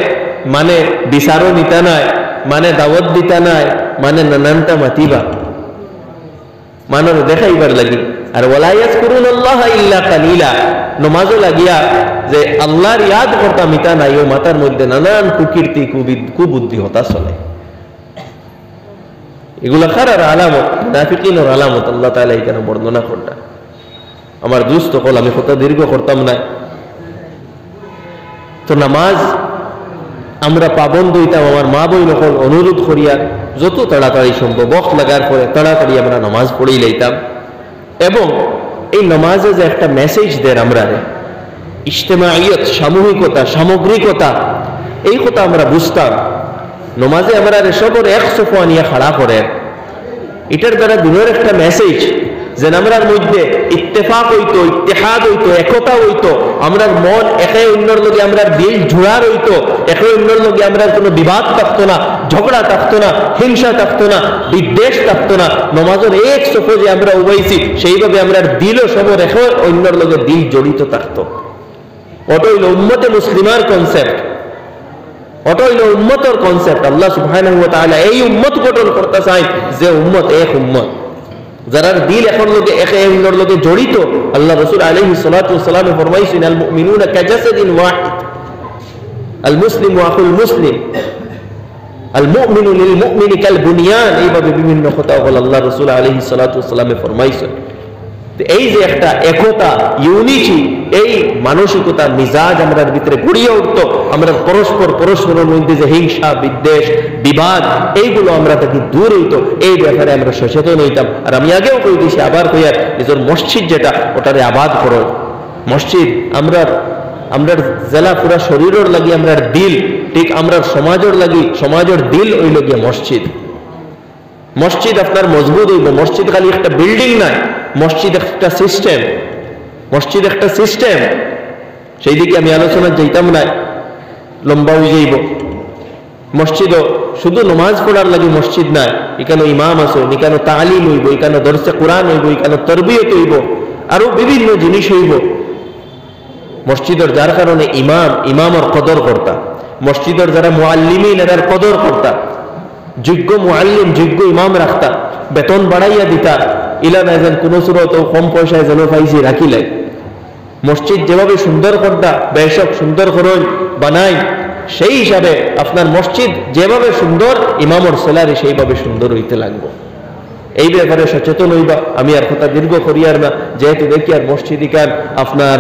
মানে বিচারও নিতা নাই, মানে দাওয়াত দিতা নাই, মানে নানানটা মাতিবা মানব দেখাইবার লাগি। আর ওয়ালা ইয়াযকুরুনাল্লাহা ইল্লা কালিলা, নমাজও লাগিয়া যে আল্লাহর ইয়াদ করতা মিতা নাই, ও মাথার মধ্যে নানান কুকীর্তি কুবুদ্ধি হতা চলে। এগুলা খারার আলামত, মুনাফিকিনের আলামত আল্লাহ তাআলা এখানে বর্ণনা করতা। আমার দুস্থ কল, আমি কথা দীর্ঘ করতাম না। তো নামাজ আমরা পাবন্দ হইতাম, আমার মা বই নকল অনুরোধ করিয়া যত তাড়াতাড়ি সম্ভব বক্ত লাগার পরে তাড়াতাড়ি আমরা নামাজ পড়েই লইতাম। এবং এই নামাজে যে একটা মেসেজ দেয় আমরা, ইজতেমাইয়ত, সামূহিকতা, সামগ্রিকতা, এই কথা আমরা বুঝতাম। নমাজে আমরা সবর এক সোফা নিয়ে খাড়া করে, এটার দ্বারা দিনের একটা মেসেজ যে আমরার মধ্যে ইত্তেফাক হইতো, ইত্তেহাদ হইতো, একতা হইতো, আমরার মন একে অন্যর লগে, আমরার দিল জোড়া রইতো, একে অন্যর লগে আমরার কোনো বিবাদ থাকতো না, ঝগড়া থাকতো না, হিংসা থাকতো না, বিদ্বেষ থাকতো না। নমাজের এক সফর যে আমরা উবাইছি, সেইভাবে আমরার দিলও সবর একে অন্যর লগে দিল জড়িত থাকতো। ওটা হইল উম্মতে মুসলিমার কনসেপ্ট, ওটা হইল উম্মতের কনসেপ্ট। আল্লাহ সুবহানাহু ওয়া তাআলা এই উম্মত গঠন করতে চায় যে উম্মত এক উম্মত, যারার দিল এখন লোকে একে অন্যর লোকে জড়িত। আল্লাহ রাসূল আলাইহিস সালাতু ওয়াস সালাম ফরমাইছেন, আল মুমিনুনা কাজাসাদিন ওয়াহিদ, আল মুসলিমু আখুল মুসলিম, আল মুমিনু লিল মুমিনি কাল বুনিয়ান। এইভাবে বিভিন্ন কথা বলে আল্লাহ রাসূল আলাইহিস সালাতু ওয়াস সালাম ফরমাইছেন। এই যে একটা একতা, ইউনিটি, এই মানসিকতা মিজাজ আমাদের ভিতরে গড়িয়ে উঠত, আমরা পরস্পরের মধ্যে যে হিংসা, বিদ্বেষ, বিবাদ, এইগুলো আমরা থেকে দূর হইতো, এই ব্যাপারে আমরা সচেতন হইতাম। আর আমি আগেও কই দিয়েছি, আবার কই, আর নিজের মসজিদ যেটা, ওটারে আবাদ করো। মসজিদ আমরা জেলা পুরা শরীরের লাগি আমরা দিল, ঠিক আমরা সমাজের লাগি সমাজের দিল হইল গিয়ে মসজিদ। মসজিদ আপনার মজবুত হইব। মসজিদ খালি একটা বিল্ডিং নাই, মসজিদ একটা সিস্টেম, মসজিদ একটা সিস্টেম। সেই দিকে আমি আলোচনা যাইতাম না, লম্বা হয়ে যাইব। মসজিদও শুধু নমাজ পড়ার লাগে মসজিদ নাই, এখানে ইমাম আছে, এখানে তালিম হইব, এখানে দরসে কোরআন হইব, এখানে তরবিয়ত হইব, আরো বিভিন্ন জিনিস হইব মসজিদের। যার কারণে ইমামর কদর করতা, মসজিদের যারা মুআল্লিমিন এদের কদর করতা, যোগ্য মুআল্লিম, যোগ্য ইমাম রাখতা, বেতন বাড়াইয়া দিতা, ইলা না যেন কোনো সুরত কম পয়সায় যেন পাইছি রাখিলে। মসজিদ যেভাবে সুন্দর করতা, বেশক সুন্দর করুন বানাই, সেই হিসাবে আপনার মসজিদ যেভাবে সুন্দর, ইমামর সেলারি সেইভাবে সুন্দর হইতে লাগবে। এই ব্যাপারে সচেতন হইবা। আমি আর কথা দীর্ঘ করিয়ার না, যেহেতু দেখি আর মসজিদ ইকান আপনার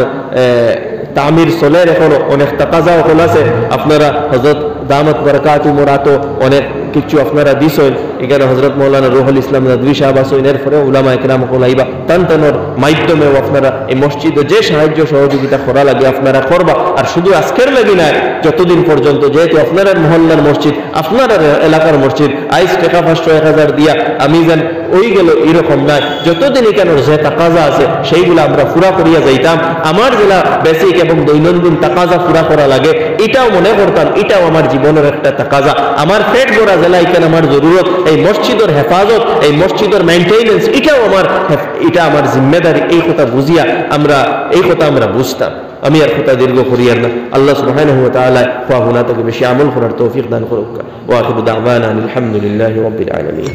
তামির চলের এখনো অনেক তাকাজা হল আছে। আপনারা হযরত দামাত বারাকাতু মুরাতো অনেক কিছু আপনারা দিছেন। এখানে হযরত মাওলানা রুহুল ইসলাম নাদভী সাহেব আছেন, এরপরে উলামা ইকরাম হলাইবা টানটানোর মাধ্যমেও আপনারা এই মসজিদে যে সাহায্য সহযোগিতা করা লাগে আপনারা করবা। আর শুধু আজকের লাগি নাই, যতদিন পর্যন্ত, যেহেতু আপনারা মহল্লার মসজিদ, আপনারা এলাকার মসজিদ, আইস টাকা 500-1000 দিয়া আমি যেন ওই গেল এরকম নাই। যতদিন এখানে যে তাকাজা আছে সেইগুলো আমরা পুরা করিয়া যাইতাম। আমার জেলা বেসিক এবং দৈনন্দিন তাকাজা পুরা করা লাগে, এটাও মনে করতাম এটাও আমার জীবনের একটা তাকাজা। আমার পেট ভরা জেলা এখানে আমার জরুরত, এই মসজিদের হেফাজত, এই মসজিদের মেইনটেনেন্স, এটা আমার জিম্মেদারি। এই কথা বুঝিয়া এই কথা আমরা বুঝতাম। আমি আর কথা দীর্ঘ করিয়ার না। আল্লাহ সুবহানাহু ওয়া তাআলা ফাহুনা থেকে বেশি আমল করার তৌফিক দান করুক। ওয়া আখিরু দাওয়ানা আলহামদুলিল্লাহি রাব্বিল আলামিন।